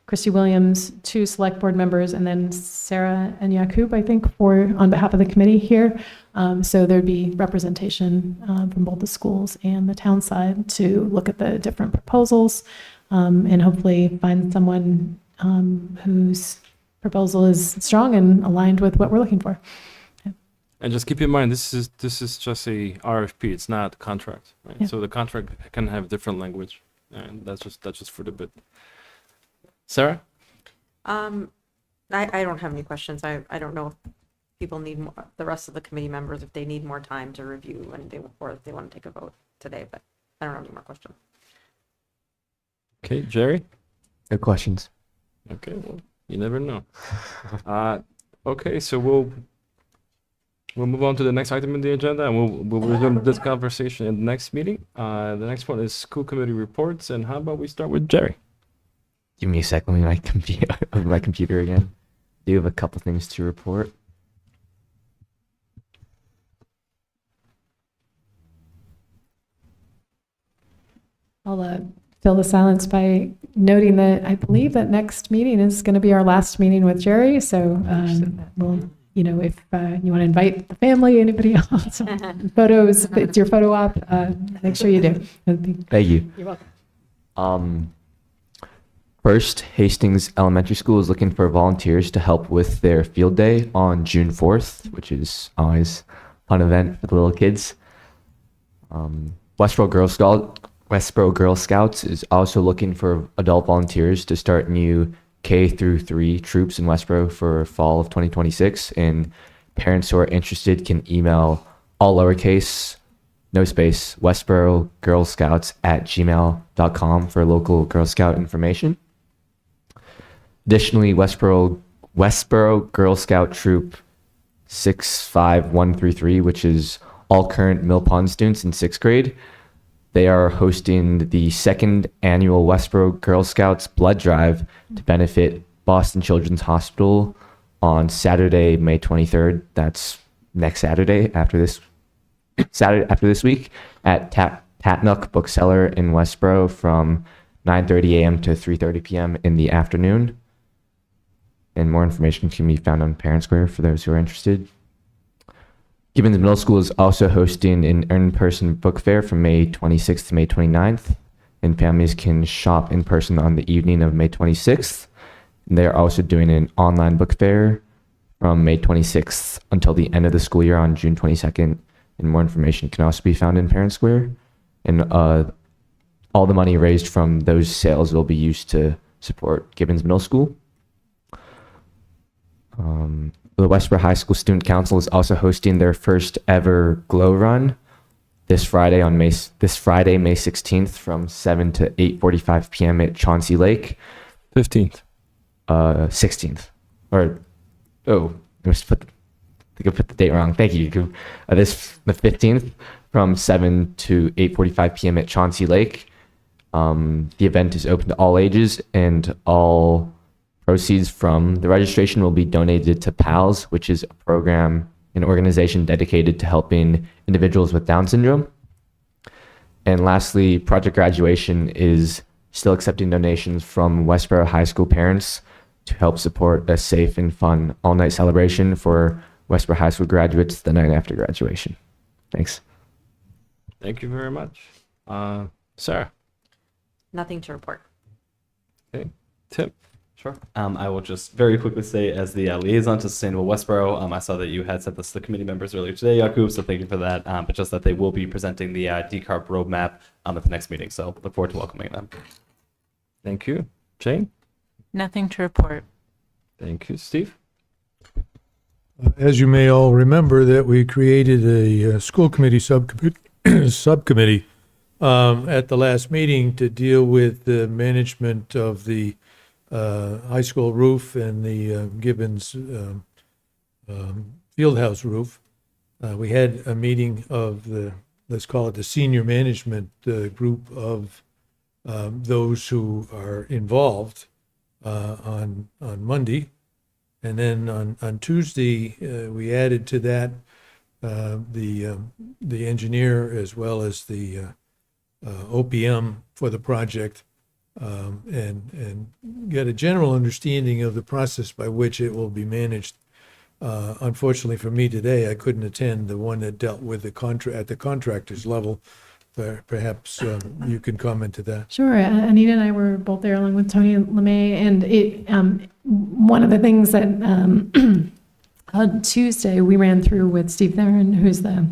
Speaker 3: Christy Williams, 2 select board members, and then Sarah and Yakub, I think, on behalf of the committee here. So there'd be representation from both the schools and the town side to look at the different proposals and hopefully find someone whose proposal is strong and aligned with what we're looking for.
Speaker 2: And just keep in mind, this is just a RFP. It's not a contract, right?
Speaker 3: Yeah.
Speaker 2: So the contract can have different language, and that's just for the bit. Sarah?
Speaker 9: I don't have any questions. I don't know if people need more, the rest of the committee members, if they need more time to review or if they want to take a vote today, but I don't have any more questions.
Speaker 2: Okay, Jerry?
Speaker 10: No questions.
Speaker 2: Okay, well, you never know. Okay, so we'll move on to the next item in the agenda, and we'll resume this conversation in the next meeting. The next one is school committee reports, and how about we start with Jerry?
Speaker 10: Give me a sec. Let me my computer again. Do have a couple things to report.
Speaker 3: I'll fill the silence by noting that I believe that next meeting is going to be our last meeting with Jerry. So we'll, if you want to invite the family, anybody else, photos, if it's your photo op, make sure you do.
Speaker 10: Thank you.
Speaker 3: You're welcome.
Speaker 10: First, Hastings Elementary School is looking for volunteers to help with their field day on June 4th, which is always a fun event for the little kids. Westborough Girl Scouts is also looking for adult volunteers to start new K through 3 troops in Westborough for fall of 2026. And parents who are interested can email all lowercase, no space, Westborough Girl Scouts at gmail.com for local Girl Scout information. Additionally, Westborough Girl Scout Troop 65133, which is all current Mill Pond students in 6th grade. They are hosting the 2nd annual Westborough Girl Scouts Blood Drive to benefit Boston Children's Hospital on Saturday, May 23rd. That's next Saturday after this week at Tatnook Bookseller in Westborough from 9:30 a.m. to 3:30 p.m. in the afternoon. And more information can be found on Parent Square for those who are interested. Gibbons Middle School is also hosting an in-person book fair from May 26th to May 29th, and families can shop in person on the evening of May 26th. And they're also doing an online book fair from May 26th until the end of the school year on June 22nd. And more information can also be found in Parent Square. And all the money raised from those sales will be used to support Gibbons Middle School. The Westborough High School Student Council is also hosting their first ever Glow Run this Friday, May 16th from 7 to 8:45 p.m. at Chauncey Lake.
Speaker 2: 15th.
Speaker 10: 16th. I think I put the date wrong. Thank you. The 15th from 7 to 8:45 p.m. at Chauncey Lake. The event is open to all ages, and all proceeds from the registration will be donated to PALS, which is a program, an organization dedicated to helping individuals with Down syndrome. And lastly, Project Graduation is still accepting donations from Westborough High School parents to help support a safe and fun all-night celebration for Westborough High School graduates the night after graduation. Thanks.
Speaker 2: Thank you very much. Sarah?
Speaker 9: Nothing to report.
Speaker 2: Okay. Tim?
Speaker 8: Sure. I will just very quickly say, as the liaison to Sustainable Westborough, I saw that you had sent this to the committee members earlier today, Yakub, so thank you for that. But just that they will be presenting the decarb roadmap at the next meeting, so look forward to welcoming them.
Speaker 2: Thank you. Jane?
Speaker 1: Nothing to report.
Speaker 2: Thank you. Steve?
Speaker 6: As you may all remember, that we created a school committee subcommittee at the last meeting to deal with the management of the high school roof and the Gibbons Fieldhouse roof. We had a meeting of let's call it the senior management group of those who are involved on Monday. And then on Tuesday, we added to that the engineer as well as the OPM for the project. and get a general understanding of the process by which it will be managed. Unfortunately for me today, I couldn't attend the one that dealt with the contract at the contractor's level. Perhaps you can comment to that.
Speaker 3: Sure. Anita and I were both there along with Tony LeMay, and one of the things that on Tuesday we ran through with Steve Theron, who's the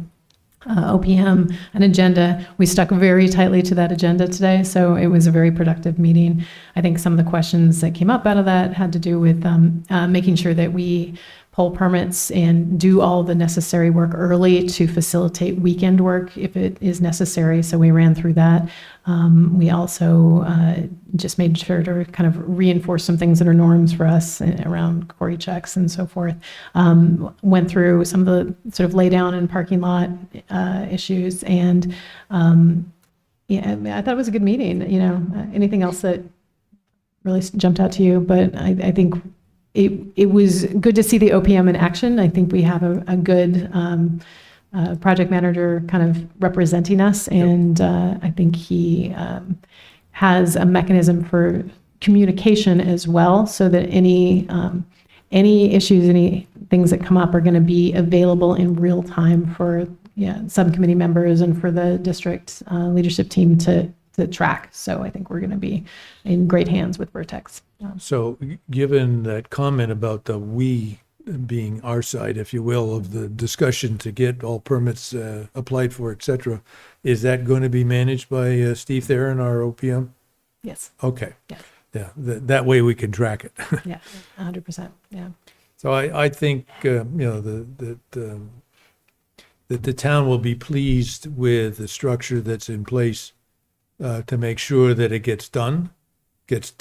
Speaker 3: OPM, an agenda. We stuck very tightly to that agenda today, so it was a very productive meeting. I think some of the questions that came up out of that had to do with making sure that we pull permits and do all the necessary work early to facilitate weekend work if it is necessary. So we ran through that. We also just made sure to kind of reinforce some things that are norms for us around query checks and so forth. Went through some of the sort of lay down and parking lot issues. And yeah, I thought it was a good meeting. Anything else that really jumped out to you? But I think it was good to see the OPM in action. I think we have a good project manager kind of representing us, and I think he has a mechanism for communication as well, so that any issues, any things that come up are going to be available in real time for subcommittee members and for the district leadership team to track. So I think we're going to be in great hands with Vertex.
Speaker 6: So given that comment about the we being our side, if you will, of the discussion to get all permits applied for, et cetera, is that going to be managed by Steve Theron, our OPM?
Speaker 3: Yes.
Speaker 6: Okay.
Speaker 3: Yeah.
Speaker 6: Yeah. That way we can track it.
Speaker 3: Yeah. 100%. Yeah.
Speaker 6: So I think, that the town will be pleased with the structure that's in place to make sure that it gets done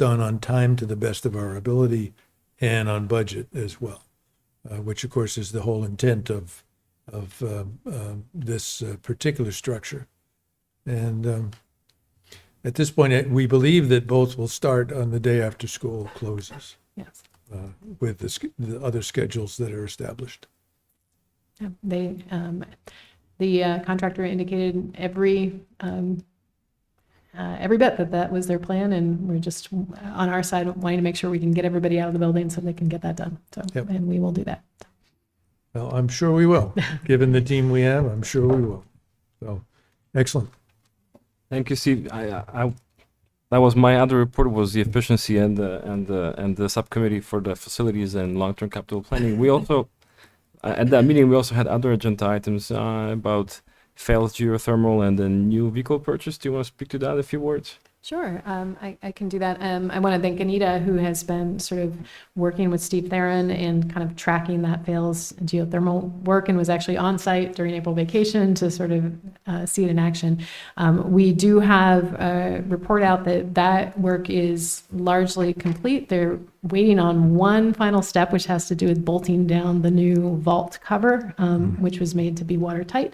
Speaker 6: on time to the best of our ability and on budget as well, which of course is the whole intent of this particular structure. And at this point, we believe that both will start on the day after school closes.
Speaker 3: Yes.
Speaker 6: With the other schedules that are established.
Speaker 3: Yeah. The contractor indicated every bit that was their plan, and we're just on our side wanting to make sure we can get everybody out of the building so they can get that done. So,
Speaker 6: Yep.
Speaker 3: And we will do that.
Speaker 6: Well, I'm sure we will. Given the team we have, I'm sure we will. So, excellent.
Speaker 2: Thank you, Steve. That was my other report, was the efficiency and the subcommittee for the facilities and long-term capital planning. We also at that meeting we also had other agenda items about failed geothermal and the new vehicle purchase. Do you want to speak to that a few words?
Speaker 3: Sure, I can do that. I want to thank Anita, who has been sort of working with Steve Theron and kind of tracking that fails geothermal work, and was actually on site during April vacation to sort of see it in action. We do have a report out that work is largely complete. They're waiting on one final step, which has to do with bolting down the new vault cover, which was made to be watertight.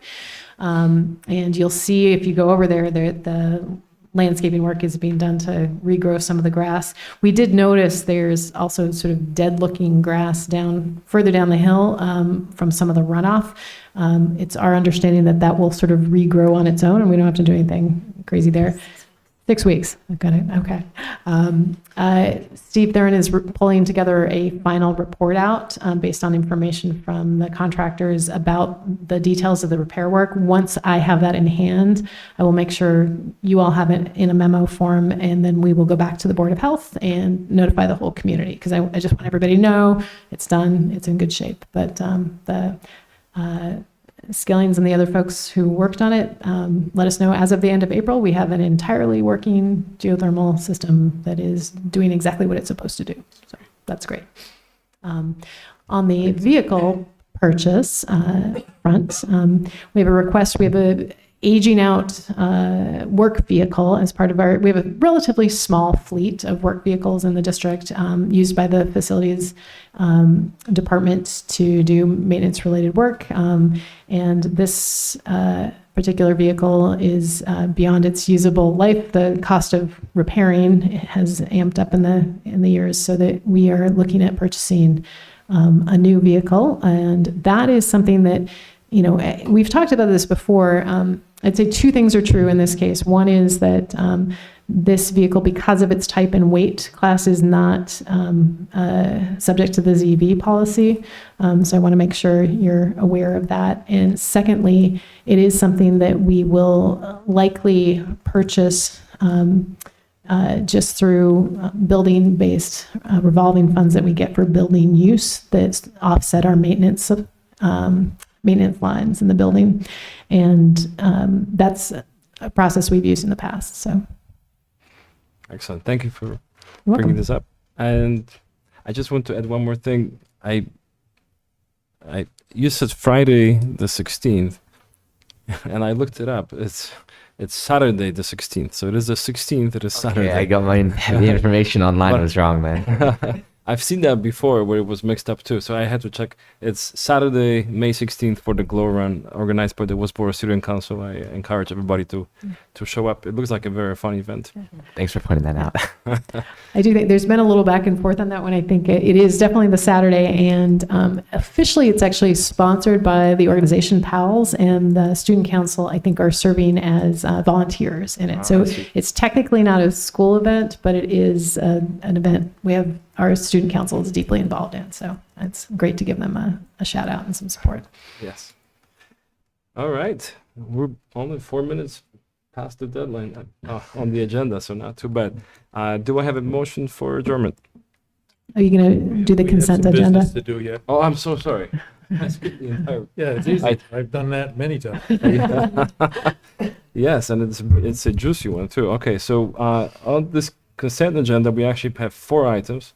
Speaker 3: And you'll see if you go over there, the landscaping work is being done to regrow some of the grass. We did notice there's also sort of dead-looking grass further down the hill from some of the runoff. It's our understanding that will sort of regrow on its own, and we don't have to do anything crazy there. 6 weeks. I've got it. Okay. Steve Theron is pulling together a final report out based on information from the contractors about the details of the repair work. Once I have that in hand, I will make sure you all have it in a memo form, and then we will go back to the Board of Health and notify the whole community, because I just want everybody to know it's done, it's in good shape. But the Skillings and the other folks who worked on it let us know as of the end of April, we have an entirely working geothermal system that is doing exactly what it's supposed to do. So that's great. On the vehicle purchase front, we have a request. We have a aging out work vehicle as part of we have a relatively small fleet of work vehicles in the district used by the facilities department to do maintenance related work. And this particular vehicle is beyond its usable life. The cost of repairing has amped up in the years, so that we are looking at purchasing a new vehicle. And that is something that, we've talked about this before. I'd say two things are true in this case. One is that this vehicle, because of its type and weight class, is not subject to the ZV policy. So I want to make sure you're aware of that. And secondly, it is something that we will likely purchase just through building-based revolving funds that we get for building use that offset our maintenance lines in the building. And that's a process we've used in the past. So
Speaker 2: Excellent. Thank you for
Speaker 3: you're welcome.
Speaker 2: bringing this up. And I just want to add one more thing. You said Friday the 16th, and I looked it up. It's Saturday the 16th. So it is the 16th. It is Saturday.
Speaker 10: Yeah, I got the information online was wrong, man.
Speaker 2: I've seen that before where it was mixed up too. So I had to check. It's Saturday, May 16th for the Glow Run organized by the Westborough Student Council. I encourage everybody to show up. It looks like a very fun event.
Speaker 10: Thanks for pointing that out.
Speaker 3: I do think there's been a little back and forth on that one. I think it is definitely the Saturday, and officially it's actually sponsored by the organization PALS, and the student council, I think, are serving as volunteers in it. So it's technically not a school event, but it is an event we have our student council is deeply involved in. So it's great to give them a shout out and some support.
Speaker 2: Yes. All right. We're only 4 minutes past the deadline on the agenda, so not too bad. Do I have a motion for adjournment?
Speaker 3: Are you going to do the
Speaker 6: We have
Speaker 3: consent
Speaker 6: some
Speaker 3: agenda?
Speaker 6: business to do yet.
Speaker 2: Oh, I'm so sorry. I skipped the entire.
Speaker 6: Yeah, it's easy. I've done that many times.
Speaker 2: Yes, and it's a juicy one too. Okay, so on this consent agenda, we actually have 4 items.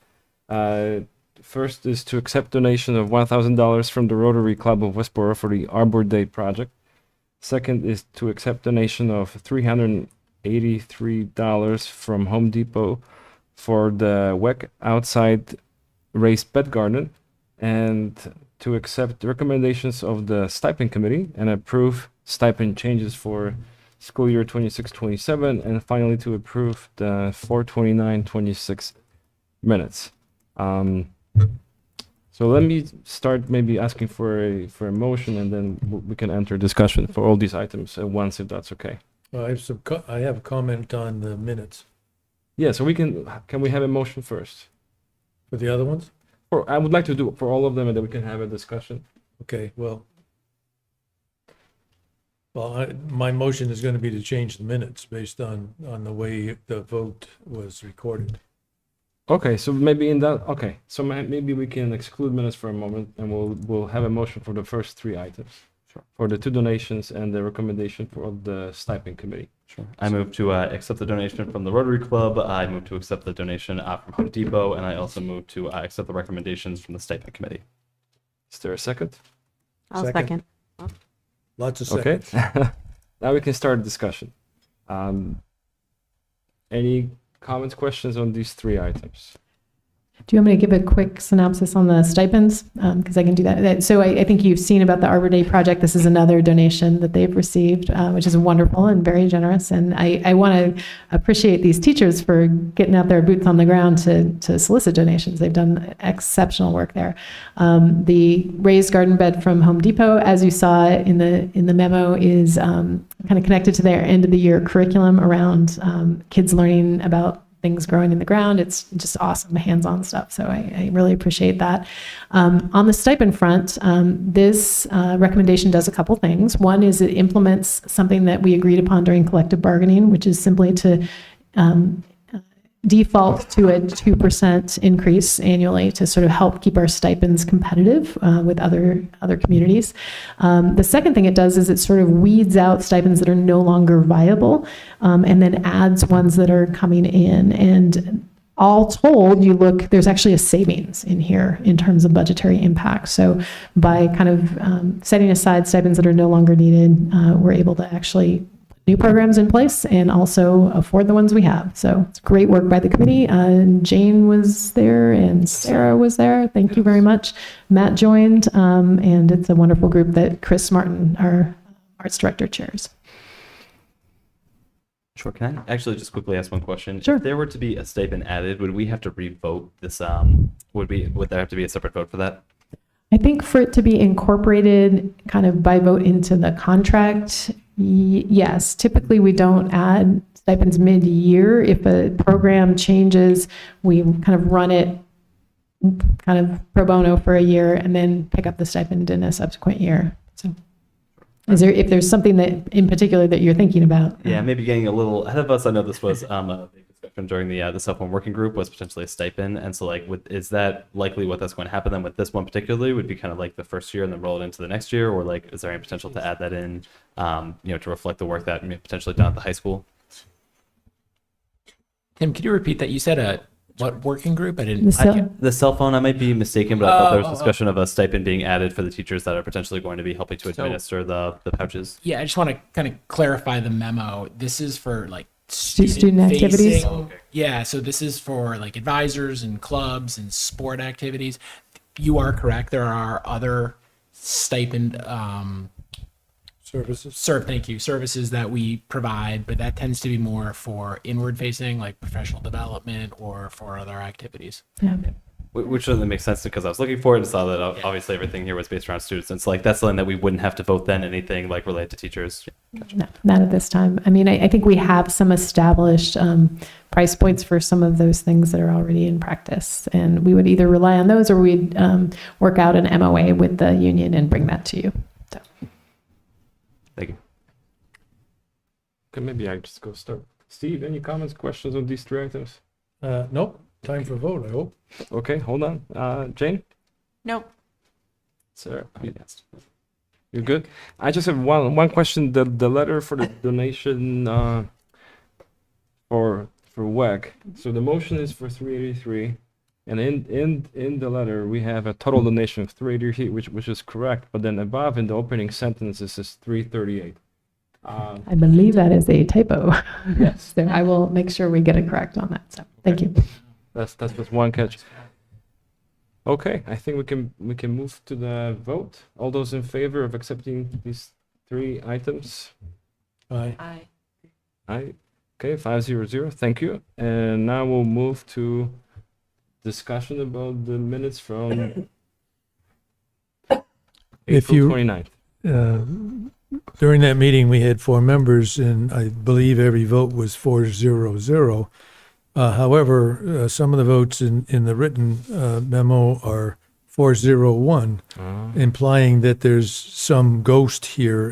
Speaker 2: First is to accept donation of $1,000 from the Rotary Club of Westborough for the Arbor Day project. Second is to accept donation of $383 from Home Depot for the WEC outside raised bed garden, and to accept the recommendations of the stipend committee and approve stipend changes for school year 26-27, and finally to approve the 4/29/26 minutes. So let me start maybe asking for a motion, and then we can enter discussion for all these items at once, if that's okay.
Speaker 6: I have a comment on the minutes
Speaker 2: Yeah, so can we have a motion first?
Speaker 6: for the other ones.
Speaker 2: Or I would like to do it for all of them, and then we can have a discussion.
Speaker 6: Okay, my motion is going to be to change the minutes based on the way the vote was recorded.
Speaker 2: Okay, so maybe so maybe we can exclude minutes for a moment, and we'll have a motion for the first 3 items.
Speaker 8: Sure.
Speaker 2: For the 2 donations and the recommendation for the stipend committee.
Speaker 8: Sure. I move to accept the donation from the Rotary Club. I move to accept the donation from Home Depot, and I also move to accept the recommendations from the stipend committee.
Speaker 2: Is there a second?
Speaker 9: I'll
Speaker 6: Second.
Speaker 9: second.
Speaker 6: Lots of
Speaker 2: Okay.
Speaker 6: seconds.
Speaker 2: Now we can start discussion. Any comments, questions on these 3 items?
Speaker 3: Do you want me to give a quick synopsis on the stipends? Because I can do that. So I think you've seen about the Arbor Day project. This is another donation that they've received, which is wonderful and very generous. And I want to appreciate these teachers for getting out their boots on the ground to solicit donations. They've done exceptional work there. The raised garden bed from Home Depot, as you saw in the memo, is kind of connected to their end of the year curriculum around kids learning about things growing in the ground. It's just awesome hands-on stuff. So I really appreciate that. On the stipend front, this recommendation does a couple things. One is it implements something that we agreed upon during collective bargaining, which is simply to default to a 2% increase annually to sort of help keep our stipends competitive with other communities. The second thing it does is it sort of weeds out stipends that are no longer viable, and then adds ones that are coming in. And all told, there's actually a savings in here in terms of budgetary impact. So by kind of setting aside stipends that are no longer needed, we're able to actually new programs in place and also afford the ones we have. So it's great work by the committee. Jane was there and Sarah was there. Thank you very much. Matt joined, and it's a wonderful group that Chris Martin, our arts director, chairs.
Speaker 8: Sure. Can I actually just quickly ask one question?
Speaker 3: Sure.
Speaker 8: If there were to be a stipend added, would we have to re-vote this? Would there have to be a separate vote for that?
Speaker 3: I think for it to be incorporated kind of by vote into the contract, yes. Typically, we don't add stipends mid-year. If a program changes, we kind of run it kind of pro bono for a year and then pick up the stipend in a subsequent year. So if there's something that in particular that you're thinking about?
Speaker 8: Yeah, maybe getting a little ahead of us. I know this was a big discussion during the cell phone working group, was potentially a stipend. And so like, is that likely what that's going to happen then with this one particularly? Would be kind of like the first year and then roll it into the next year? Or like, is there any potential to add that in, to reflect the work that may potentially done at the high school?
Speaker 7: Tim, could you repeat that? You said what working group? I didn't.
Speaker 8: The cell phone, I might be mistaken, but I thought there was discussion of a stipend being added for the teachers that are potentially going to be helping to administer the pouches.
Speaker 7: Yeah, I just want to kind of clarify the memo. This is for like
Speaker 3: Student activities?
Speaker 7: facing- Yeah, so this is for like advisors and clubs and sport activities. You are correct. There are other stipend
Speaker 6: Services.
Speaker 7: services that we provide, but that tends to be more for inward facing, like professional development or for other activities.
Speaker 3: Yeah.
Speaker 8: Which doesn't make sense because I was looking for it and saw that obviously everything here was based around students. And so like, that's something that we wouldn't have to vote then, anything like related to teachers.
Speaker 3: No, not at this time. I mean, I think we have some established price points for some of those things that are already in practice. And we would either rely on those or we'd work out an MOA with the union and bring that to you. So.
Speaker 8: Thank you.
Speaker 2: Okay, maybe I just go start. Steve, any comments, questions on these three items?
Speaker 6: Nope. Time for a vote, I hope.
Speaker 2: Okay, hold on. Jane?
Speaker 1: Nope.
Speaker 2: Sarah? You're good? I just have one question. The letter for the donation for WEC. So the motion is for 383, and in the letter we have a total donation of 383, which is correct. But then above in the opening sentence it says 338.
Speaker 3: I believe that is a typo.
Speaker 2: Yes.
Speaker 3: So I will make sure we get it correct on that. So thank you.
Speaker 2: That's just one catch. Okay, I think we can move to the vote. All those in favor of accepting these three items?
Speaker 6: Aye.
Speaker 1: Aye.
Speaker 2: Aye. Okay, 500. Thank you. And now we'll move to discussion about the minutes from
Speaker 6: If
Speaker 2: April
Speaker 6: you-
Speaker 2: 29th.
Speaker 6: During that meeting, we had 4 members, and I believe every vote was 400. However, some of the votes in the written memo are 401, implying that there's some ghost here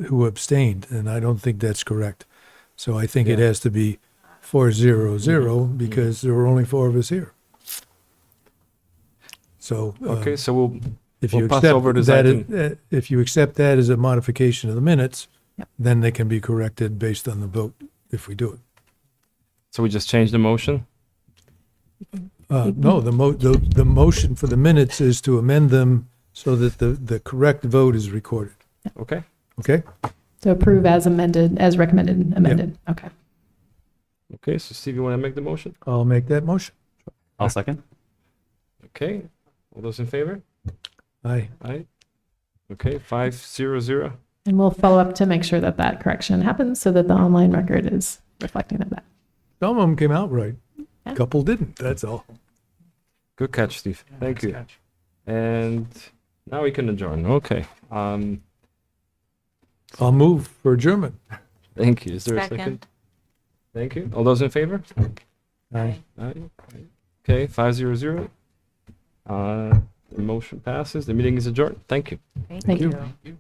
Speaker 6: who abstained, and I don't think that's correct. So I think it has to be 400 because there were only 4 of us here. So
Speaker 2: Okay, so we'll
Speaker 6: if
Speaker 2: we'll
Speaker 6: you
Speaker 2: pass
Speaker 6: accept
Speaker 2: over this
Speaker 6: that,
Speaker 2: item.
Speaker 6: if you accept that as a modification of the minutes,
Speaker 3: Yep.
Speaker 6: then they can be corrected based on the vote if we do it.
Speaker 2: so we just change the motion.
Speaker 6: No, the motion for the minutes is to amend them so that the correct vote is recorded.
Speaker 2: Okay.
Speaker 6: Okay?
Speaker 3: So approve as amended, as recommended, amended. Okay.
Speaker 2: Okay. So Steve, you want to make the motion?
Speaker 6: I'll make that motion.
Speaker 8: I'll second.
Speaker 2: Okay. All those in favor?
Speaker 6: Aye.
Speaker 2: Aye. Okay. 500.
Speaker 3: And we'll follow up to make sure that that correction happens so that the online record is reflecting of that.
Speaker 6: Some of them came out right.
Speaker 3: Yeah.
Speaker 6: A couple didn't, that's all.
Speaker 2: Good catch, Steve. Thank you. And now we can adjourn. Okay.
Speaker 6: I'll move for adjournment.
Speaker 2: Thank you. Is there a second?
Speaker 1: Second.
Speaker 2: Thank you. All those in favor?
Speaker 6: Aye.
Speaker 2: Aye. Okay, 500. The motion passes. The meeting is adjourned. Thank you.
Speaker 1: Thank
Speaker 6: you.
Speaker 1: you.